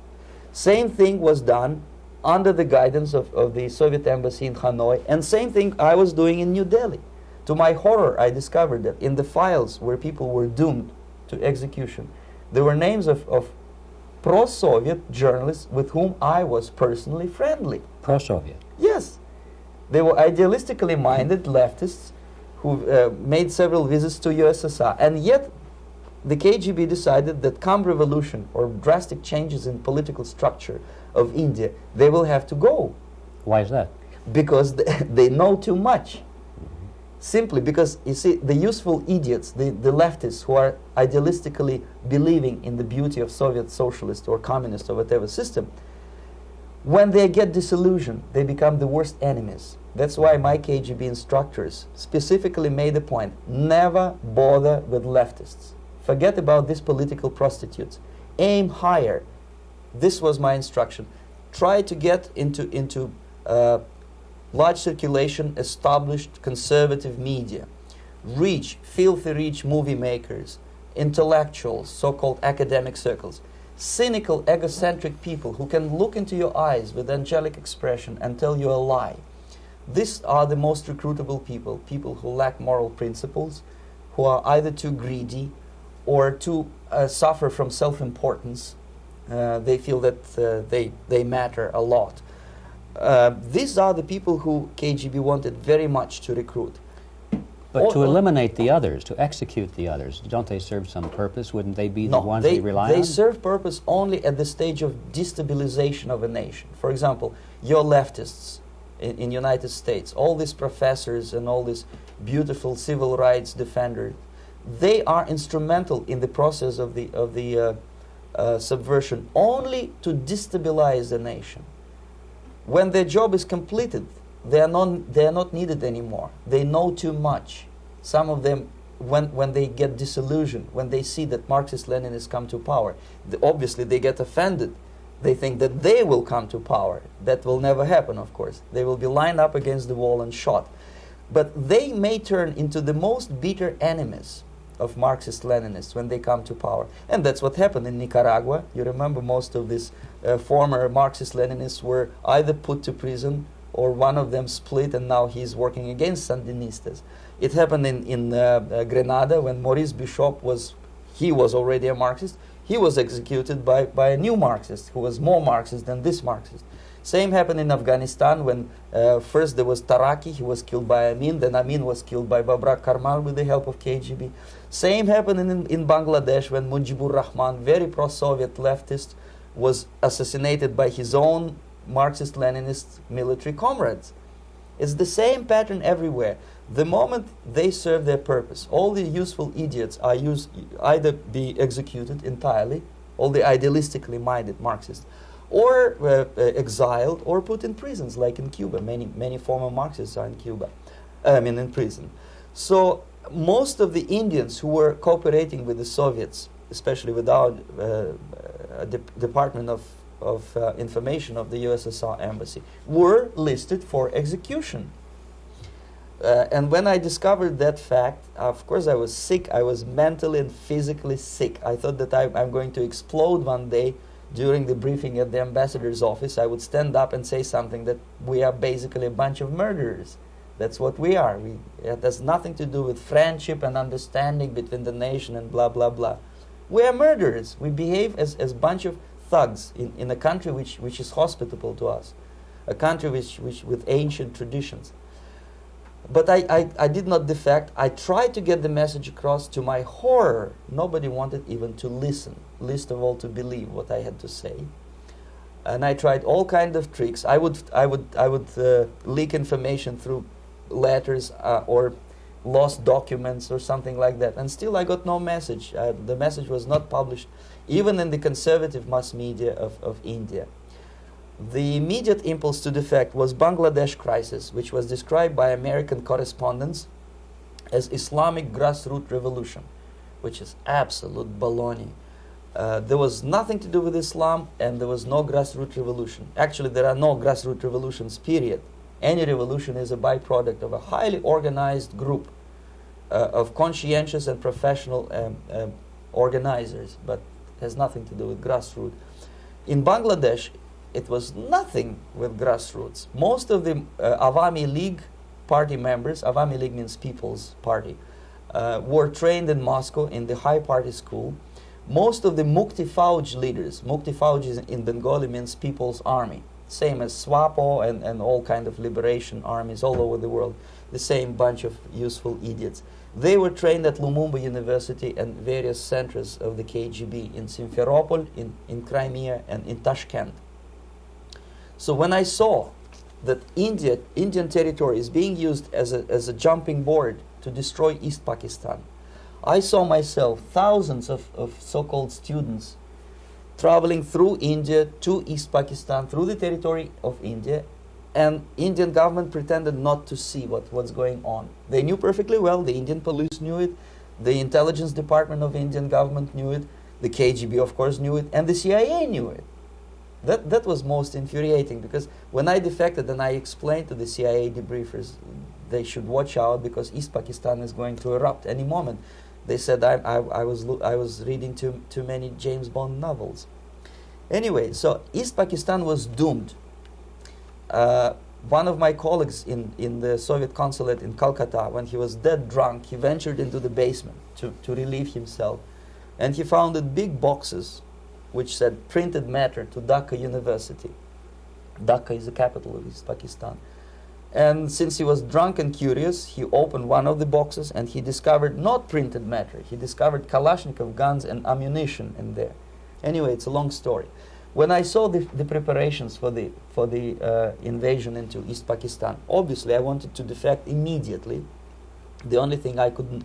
Same thing was done under the guidance of the Soviet embassy in Hanoi, and same thing I was doing in New Delhi. To my horror, I discovered that in the files where people were doomed to execution, there were names of pro-Soviet journalists with whom I was personally friendly. Pro-Soviet? Yes. They were idealistically minded leftists who made several visits to USSR, and yet the KGB decided that come revolution or drastic changes in political structure of India, they will have to go. Why is that? Because they know too much. Simply because, you see, the useful idiots, the leftists who are idealistically believing in the beauty of Soviet socialist or communist or whatever system, when they get disillusioned, they become the worst enemies. That's why my KGB instructors specifically made a point, never bother with leftists. Forget about these political prostitutes. Aim higher. This was my instruction. Try to get into large circulation, established conservative media. Rich, filthy rich movie makers, intellectuals, so-called academic circles. Cynical, egocentric people who can look into your eyes with angelic expression and tell you a lie. These are the most recruitable people, people who lack moral principles, who are either too greedy or too suffer from self-importance. They feel that they matter a lot. These are the people who KGB wanted very much to recruit. But to eliminate the others, to execute the others, don't they serve some purpose? Wouldn't they be the ones we rely on? They serve purpose only at the stage of destabilization of a nation. For example, your leftists in United States, all these professors and all these beautiful civil rights defenders, they are instrumental in the process of the subversion only to destabilize the nation. When their job is completed, they are not needed anymore. They know too much. Some of them, when they get disillusioned, when they see that Marxist-Leninists come to power, obviously they get offended. They think that they will come to power. That will never happen, of course. They will be lined up against the wall and shot. But they may turn into the most bitter enemies of Marxist-Leninists when they come to power. And that's what happened in Nicaragua. You remember most of these former Marxist-Leninists were either put to prison or one of them split, and now he's working against Sandinistas. It happened in Grenada when Maurice Bishop was already a Marxist. He was executed by a new Marxist who was more Marxist than this Marxist. Same happened in Afghanistan when first there was Taraki, he was killed by Amin, then Amin was killed by Babrak Karmal with the help of KGB. Same happened in Bangladesh when Mujibur Rahman, very pro-Soviet leftist, was assassinated by his own Marxist-Leninist military comrades. It's the same pattern everywhere. The moment they serve their purpose, all the useful idiots are either be executed entirely, all the idealistically minded Marxists, or exiled or put in prisons, like in Cuba. Many former Marxists are in Cuba, in prison. So most of the Indians who were cooperating with the Soviets, especially with our Department of Information of the USSR Embassy, were listed for execution. And when I discovered that fact, of course I was sick. I was mentally and physically sick. I thought that I'm going to explode one day during the briefing at the ambassador's office. I would stand up and say something that we are basically a bunch of murderers. That's what we are. It has nothing to do with friendship and understanding between the nation and blah, blah, blah. We are murderers. We behave as a bunch of thugs in a country which is hospitable to us, a country which with ancient traditions. But I did not defect. I tried to get the message across. To my horror, nobody wanted even to listen, least of all to believe what I had to say. And I tried all kinds of tricks. I would leak information through letters or lost documents or something like that. And still I got no message. The message was not published, even in the conservative mass media of India. The immediate impulse to defect was Bangladesh crisis, which was described by American correspondents as Islamic grassroots revolution, which is absolute baloney. There was nothing to do with Islam, and there was no grassroots revolution. Actually, there are no grassroots revolutions, period. Any revolution is a byproduct of a highly organized group of conscientious and professional organizers, but has nothing to do with grassroots. In Bangladesh, it was nothing with grassroots. Most of the Awami League party members, Awami League means People's Party, were trained in Moscow in the high party school. Most of the Mukti Fauj leaders, Mukti Fauj in Bengali means People's Army, same as SWAPO and all kind of liberation armies all over the world, the same bunch of useful idiots. They were trained at Lumumba University and various centers of the KGB in Simferopol, in Crimea, and in Tashkent. So when I saw that Indian territory is being used as a jumping board to destroy East Pakistan, I saw myself thousands of so-called students traveling through India to East Pakistan, through the territory of India, and Indian government pretended not to see what's going on. They knew perfectly well, the Indian police knew it, the intelligence department of Indian government knew it, the KGB of course knew it, and the CIA knew it. That was most infuriating, because when I defected and I explained to the CIA debriefers they should watch out because East Pakistan is going to erupt any moment, they said I was reading too many James Bond novels. Anyway, so East Pakistan was doomed. One of my colleagues in the Soviet consulate in Calcutta, when he was dead drunk, he ventured into the basement to relieve himself, and he found big boxes which said printed matter to Dhaka University. Dhaka is the capital of East Pakistan. And since he was drunk and curious, he opened one of the boxes and he discovered not printed matter. He discovered Kalashnikov guns and ammunition in there. Anyway, it's a long story. When I saw the preparations for the invasion into East Pakistan, obviously I wanted to defect immediately. The only thing I couldn't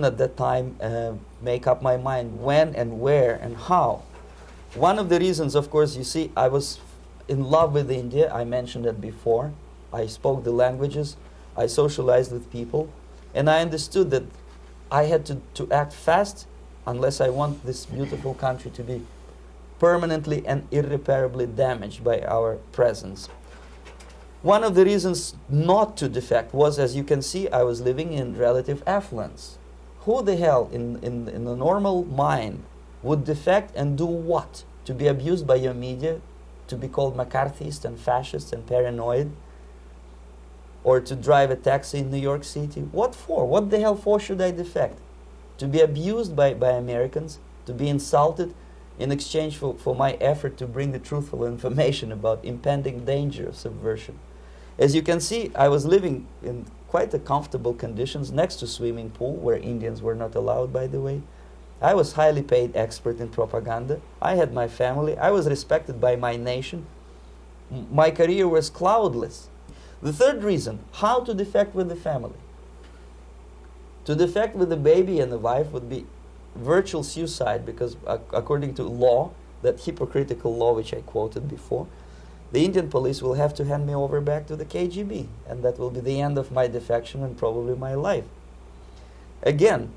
at that time make up my mind when and where and how. One of the reasons, of course, you see, I was in love with India. I mentioned that before. I spoke the languages. I socialized with people. And I understood that I had to act fast unless I want this beautiful country to be permanently and irreparably damaged by our presence. One of the reasons not to defect was, as you can see, I was living in relative affluence. Who the hell in the normal mind would defect and do what? To be abused by your media, to be called McCarthyist and fascist and paranoid, or to drive a taxi in New York City? What for? What the hell for should I defect? To be abused by Americans, to be insulted in exchange for my effort to bring the truthful information about impending danger of subversion. As you can see, I was living in quite a comfortable conditions next to swimming pool, where Indians were not allowed, by the way. I was highly paid expert in propaganda. I had my family. I was respected by my nation. My career was cloudless. The third reason, how to defect with the family. To defect with the baby and the wife would be virtual suicide, because according to law, that hypocritical law which I quoted before, the Indian police will have to hand me over back to the KGB, and that will be the end of my defection and probably my life. Again,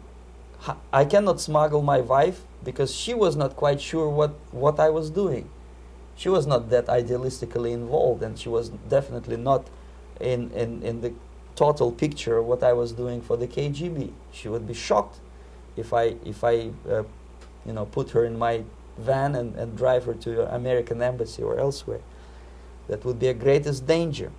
I cannot smuggle my wife because she was not quite sure what I was doing. She was not that idealistically involved, and she was definitely not in the total picture of what I was doing for the KGB. She would be shocked if I put her in my van and drive her to the American embassy or elsewhere. That would be a greatest danger.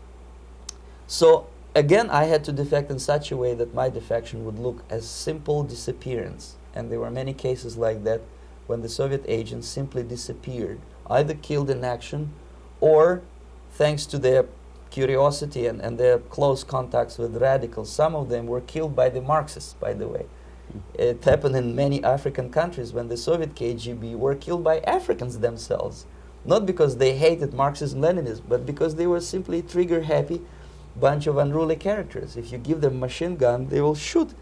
So again, I had to defect in such a way that my defection would look as simple disappearance. And there were many cases like that when the Soviet agents simply disappeared, either killed in action or, thanks to their curiosity and their close contacts with radicals, some of them were killed by the Marxists, by the way. It happened in many African countries when the Soviet KGB were killed by Africans themselves. Not because they hated Marxism-Leninism, but because they were simply trigger-happy bunch of unruly characters. If you give them a machine gun, they will shoot.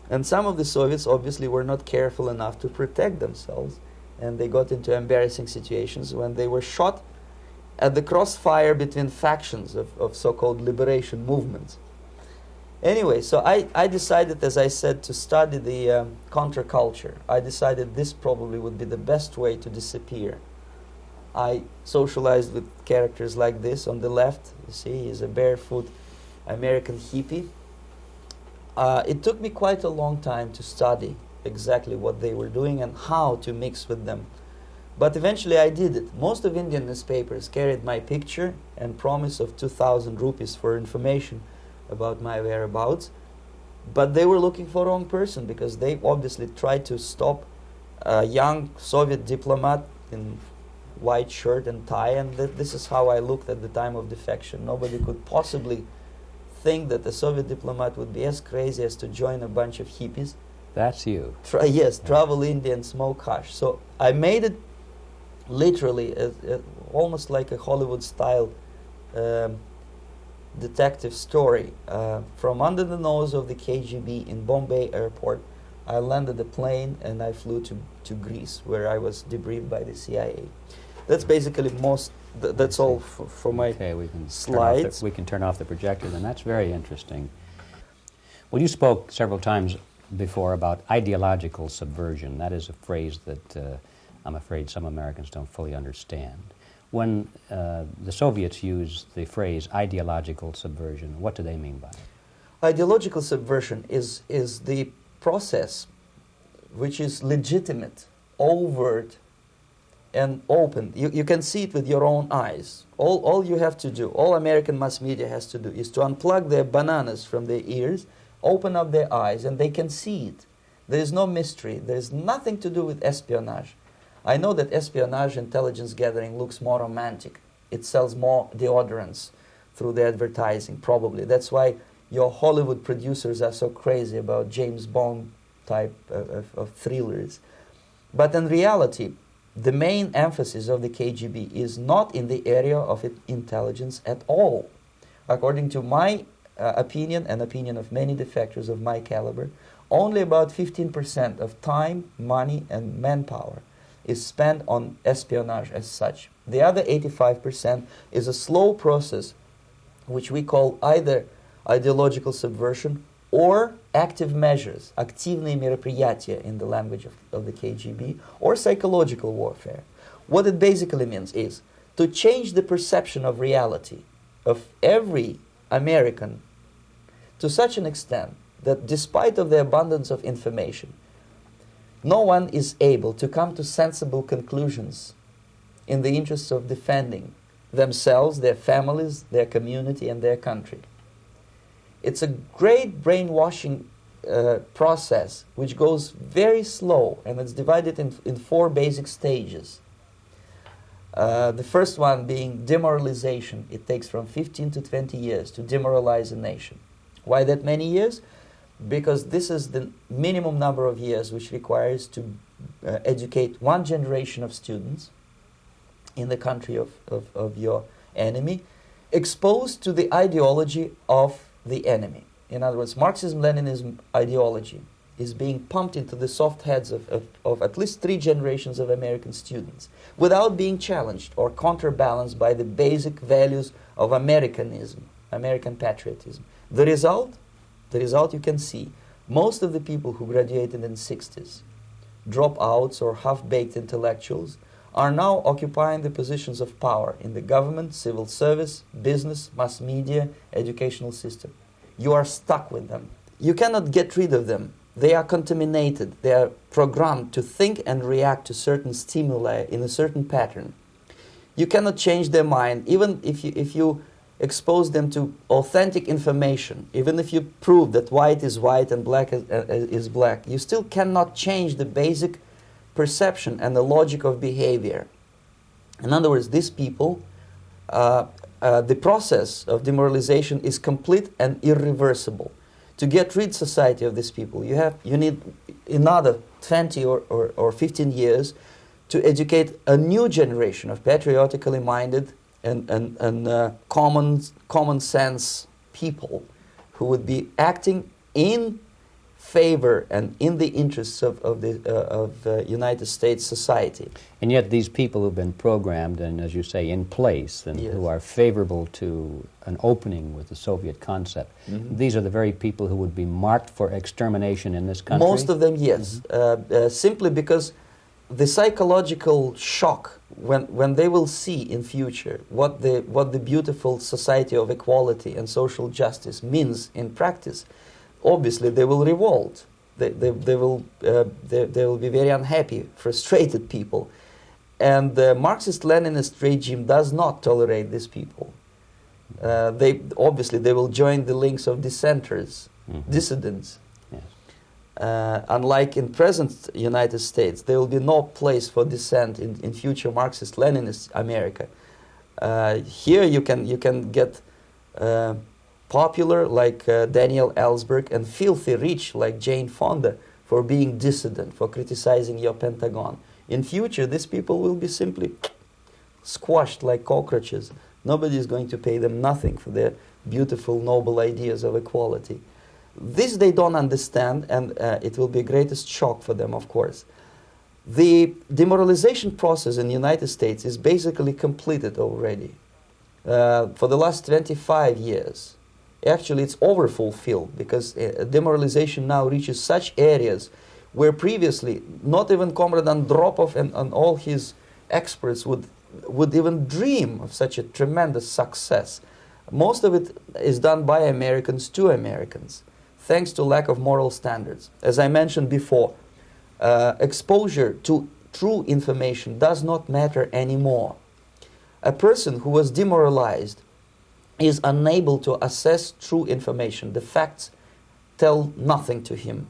And some of the Soviets obviously were not careful enough to protect themselves, and they got into embarrassing situations when they were shot at the crossfire between factions of so-called liberation movements. Anyway, so I decided, as I said, to study the counterculture. I decided this probably would be the best way to disappear. I socialized with characters like this. On the left, you see, he's a barefoot American hippie. It took me quite a long time to study exactly what they were doing and how to mix with them. But eventually I did it. Most of Indian newspapers carried my picture and promise of 2,000 rupees for information about my whereabouts. But they were looking for the wrong person, because they obviously tried to stop a young Soviet diplomat in white shirt and tie, and this is how I looked at the time of defection. Nobody could possibly think that a Soviet diplomat would be as crazy as to join a bunch of hippies. That's you. Travel India and smoke hash. So I made it literally almost like a Hollywood-style detective story. From under the nose of the KGB in Bombay airport, I landed the plane and I flew to Greece, where I was debriefed by the CIA. That's basically that's all for my slides. We can turn off the projector, then. That's very interesting. Well, you spoke several times before about ideological subversion. That is a phrase that I'm afraid some Americans don't fully understand. When the Soviets use the phrase ideological subversion, what do they mean by it? Ideological subversion is the process which is legitimate, overt, and open. You can see it with your own eyes. All you have to do, all American mass media has to do, is to unplug their bananas from their ears, open up their eyes, and they can see it. There is no mystery. There is nothing to do with espionage. I know that espionage intelligence gathering looks more romantic. It sells more deodorants through the advertising, probably. That's why your Hollywood producers are so crazy about James Bond type of thrillers. But in reality, the main emphasis of the KGB is not in the area of intelligence at all. According to my opinion and opinion of many defectors of my caliber, only about 15% of time, money, and manpower is spent on espionage as such. The other 85% is a slow process which we call either ideological subversion or active measures, активные мероприятия in the language of the KGB, or psychological warfare. What it basically means is to change the perception of reality of every American to such an extent that despite of the abundance of information, no one is able to come to sensible conclusions in the interests of defending themselves, their families, their community, and their country. It's a great brainwashing process which goes very slow, and it's divided in 4 basic stages. The first one being demoralization. It takes from 15 to 20 years to demoralize a nation. Why that many years? Because this is the minimum number of years which requires to educate one generation of students in the country of your enemy, exposed to the ideology of the enemy. In other words, Marxism-Leninism ideology is being pumped into the soft heads of at least 3 generations of American students without being challenged or counterbalanced by the basic values of Americanism, American patriotism. The result you can see. Most of the people who graduated in the 60s, dropouts or half-baked intellectuals, are now occupying the positions of power in the government, civil service, business, mass media, educational system. You are stuck with them. You cannot get rid of them. They are contaminated. They are programmed to think and react to certain stimuli in a certain pattern. You cannot change their mind, even if you expose them to authentic information, even if you prove that white is white and black is black. You still cannot change the basic perception and the logic of behavior. In other words, these people, the process of demoralization is complete and irreversible. To get rid society of these people, you need another 20 or 15 years to educate a new generation of patriotically minded and common sense people who would be acting in favor and in the interests of United States society. And yet these people who've been programmed and, as you say, in place and Yes. who are favorable to an opening with the Soviet concept, these are the very people who would be marked for extermination in this country? Most of them, yes. Simply because the psychological shock when they will see in future what the beautiful society of equality and social justice means in practice, obviously they will revolt. They will be very unhappy, frustrated people, and the Marxist-Leninist regime does not tolerate these people. They will join the links of dissenters, dissidents. Unlike in present United States, there will be no place for dissent in future Marxist-Leninist America. Here you can get popular like Daniel Ellsberg and filthy rich like Jane Fonda for being dissident, for criticizing your Pentagon. In future, these people will be simply squashed like cockroaches. Nobody is going to pay them nothing for their beautiful, noble ideas of equality. This they don't understand, and it will be greatest shock for them, of course. The demoralization process in the United States is basically completed already. For the last 25 years, actually it's overfulfilled, because demoralization now reaches such areas where previously not even Comrade Andropov and all his experts would even dream of such a tremendous success. Most of it is done by Americans to Americans, thanks to lack of moral standards. As I mentioned before, exposure to true information does not matter anymore. A person who was demoralized is unable to assess true information. The facts tell nothing to him.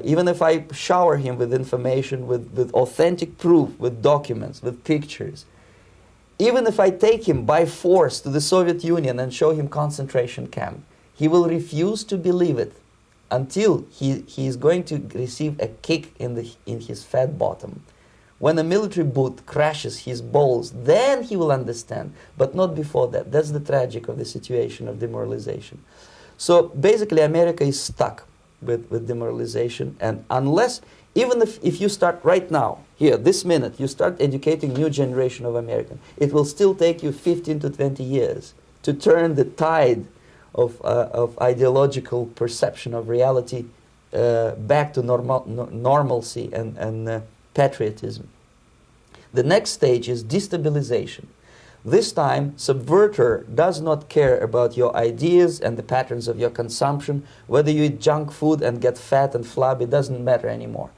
Even if I shower him with information, with authentic proof, with documents, with pictures, even if I take him by force to the Soviet Union and show him concentration camp, he will refuse to believe it until he is going to receive a kick in his fat bottom. When a military boot crashes his balls, then he will understand, but not before that. That's the tragic of the situation of demoralization. So basically America is stuck with demoralization, and unless, even if you start right now, here, this minute, you start educating new generation of Americans, it will still take you 15 to 20 years to turn the tide of ideological perception of reality back to normalcy and patriotism. The next stage is destabilization. This time, subverter does not care about your ideas and the patterns of your consumption. Whether you eat junk food and get fat and flabby, doesn't matter anymore.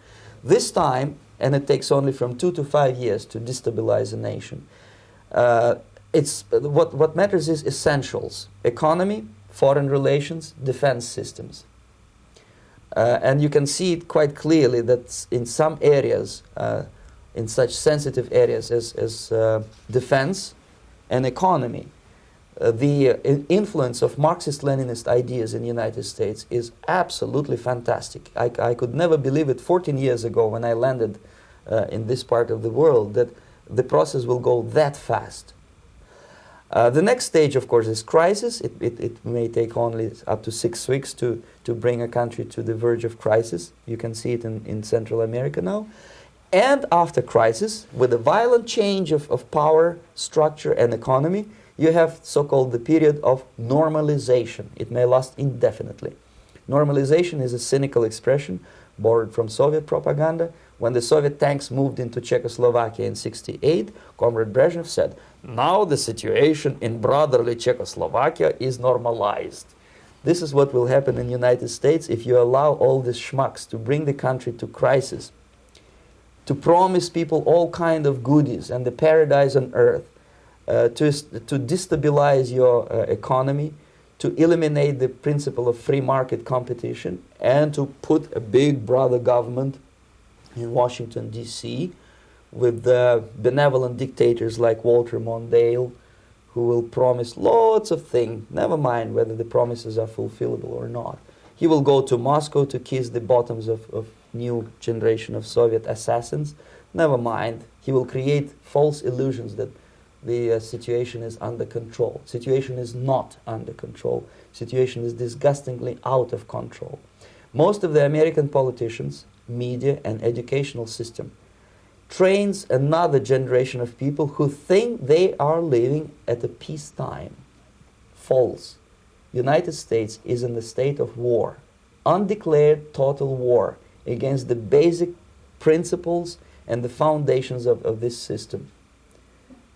This time, and it takes only from 2 to 5 years to destabilize a nation, what matters is essentials: economy, foreign relations, defense systems. And you can see it quite clearly that in some areas, in such sensitive areas as defense and economy, the influence of Marxist-Leninist ideas in the United States is absolutely fantastic. I could never believe it 14 years ago when I landed in this part of the world, that the process will go that fast. The next stage, of course, is crisis. It may take only up to 6 weeks to bring a country to the verge of crisis. You can see it in Central America now. And after crisis, with a violent change of power, structure, and economy, you have so-called the period of normalization. It may last indefinitely. Normalization is a cynical expression borrowed from Soviet propaganda. When the Soviet tanks moved into Czechoslovakia in '68, Comrade Brezhnev said, "Now the situation in brotherly Czechoslovakia is normalized." This is what will happen in the United States if you allow all these schmucks to bring the country to crisis, to promise people all kind of goodies and the paradise on earth, to destabilize your economy, to eliminate the principle of free market competition, and to put a big brother government in Washington, D.C., with benevolent dictators like Walter Mondale, who will promise lots of things, never mind whether the promises are fulfillable or not. He will go to Moscow to kiss the bottoms of new generation of Soviet assassins, never mind. He will create false illusions that the situation is under control. Situation is not under control. Situation is disgustingly out of control. Most of the American politicians, media, and educational system trains another generation of people who think they are living at a peacetime. False. United States is in the state of war, undeclared total war against the basic principles and the foundations of this system.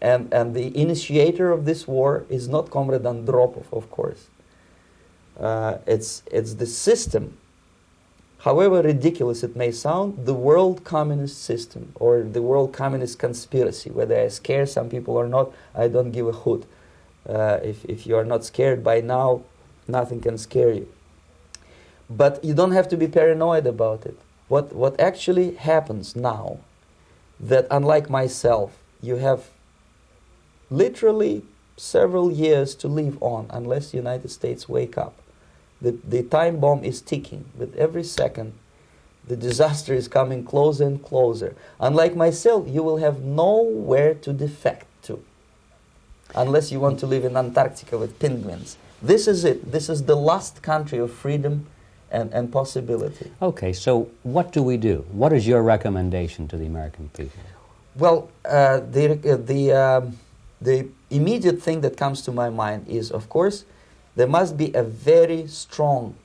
And the initiator of this war is not Comrade Andropov, of course. It's the system. However ridiculous it may sound, the world communist system or the world communist conspiracy, whether I scare some people or not, I don't give a hoot. If you are not scared by now, nothing can scare you. But you don't have to be paranoid about it. What actually happens now, that unlike myself, you have literally several years to live on unless the United States wake up. The time bomb is ticking. With every second, the disaster is coming closer and closer. Unlike myself, you will have nowhere to defect to, unless you want to live in Antarctica with penguins. This is it. This is the last country of freedom and possibility. Okay, so what do we do? What is your recommendation to the American people? Well, the immediate thing that comes to my mind is, of course, there must be a very strong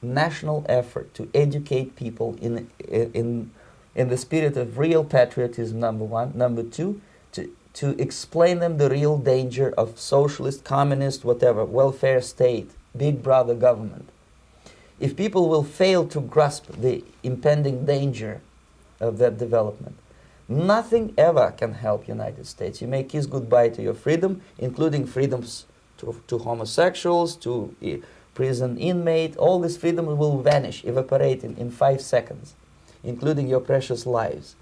national effort to educate people in the spirit of real patriotism, number one. Number two, to explain them the real danger of socialist, communist, whatever, welfare state, big brother government. If people will fail to grasp the impending danger of that development, nothing ever can help United States. You may kiss goodbye to your freedom, including freedoms to homosexuals, to prison inmate. All this freedom will vanish, evaporate in 5 seconds, including your precious lives.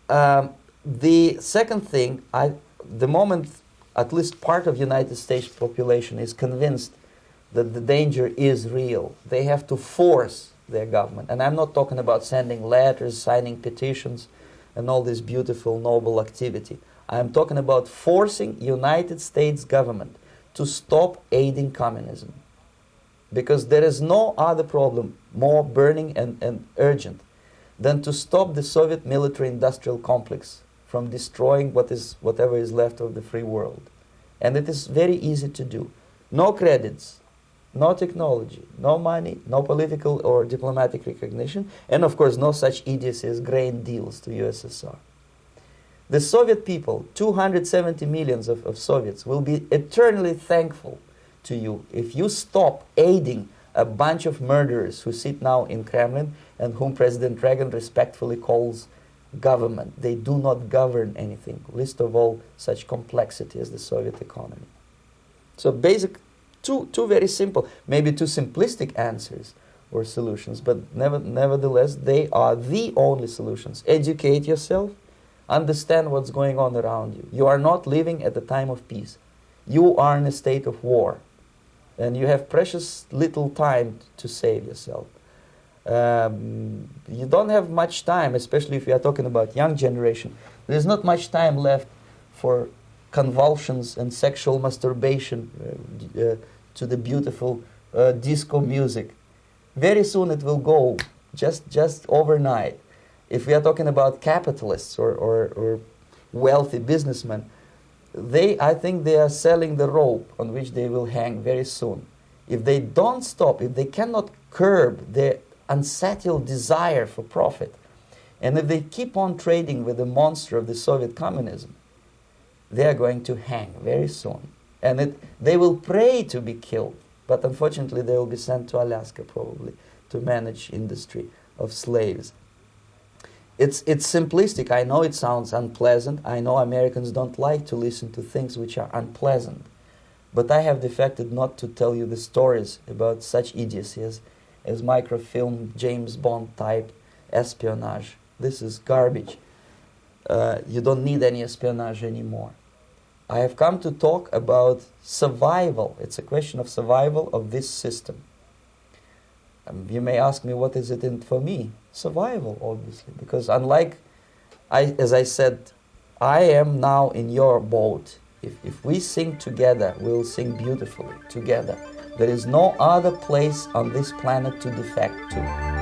The second thing, the moment at least part of United States population is convinced that the danger is real, they have to force their government. And I'm not talking about sending letters, signing petitions, and all this beautiful, noble activity. I'm talking about forcing United States government to stop aiding communism. Because there is no other problem more burning and urgent than to stop the Soviet military-industrial complex from destroying whatever is left of the free world. And it is very easy to do. No credits, no technology, no money, no political or diplomatic recognition, and of course no such idiocy as grain deals to USSR. The Soviet people, 270 millions of Soviets, will be eternally thankful to you if you stop aiding a bunch of murderers who sit now in Kremlin and whom President Reagan respectfully calls government. They do not govern anything, least of all such complexity as the Soviet economy. So basic, two very simple, maybe too simplistic answers or solutions, but nevertheless they are the only solutions. Educate yourself, understand what's going on around you. You are not living at the time of peace. You are in a state of war, and you have precious little time to save yourself. You don't have much time, especially if you are talking about young generation. There's not much time left for convulsions and sexual masturbation to the beautiful disco music. Very soon it will go, just overnight. If we are talking about capitalists or wealthy businessmen, I think they are selling the rope on which they will hang very soon. If they don't stop, if they cannot curb their unsettled desire for profit, and if they keep on trading with the monster of the Soviet communism, they are going to hang very soon. And they will pray to be killed, but unfortunately they will be sent to Alaska probably to manage industry of slaves. It's simplistic. I know it sounds unpleasant. I know Americans don't like to listen to things which are unpleasant. But I have defected not to tell you the stories about such idiocy as microfilm, James Bond type espionage. This is garbage. You don't need any espionage anymore. I have come to talk about survival. It's a question of survival of this system. You may ask me, what is it in for me? Survival, obviously, because as I said, I am now in your boat. If we sing together, we'll sing beautifully together. There is no other place on this planet to defect to.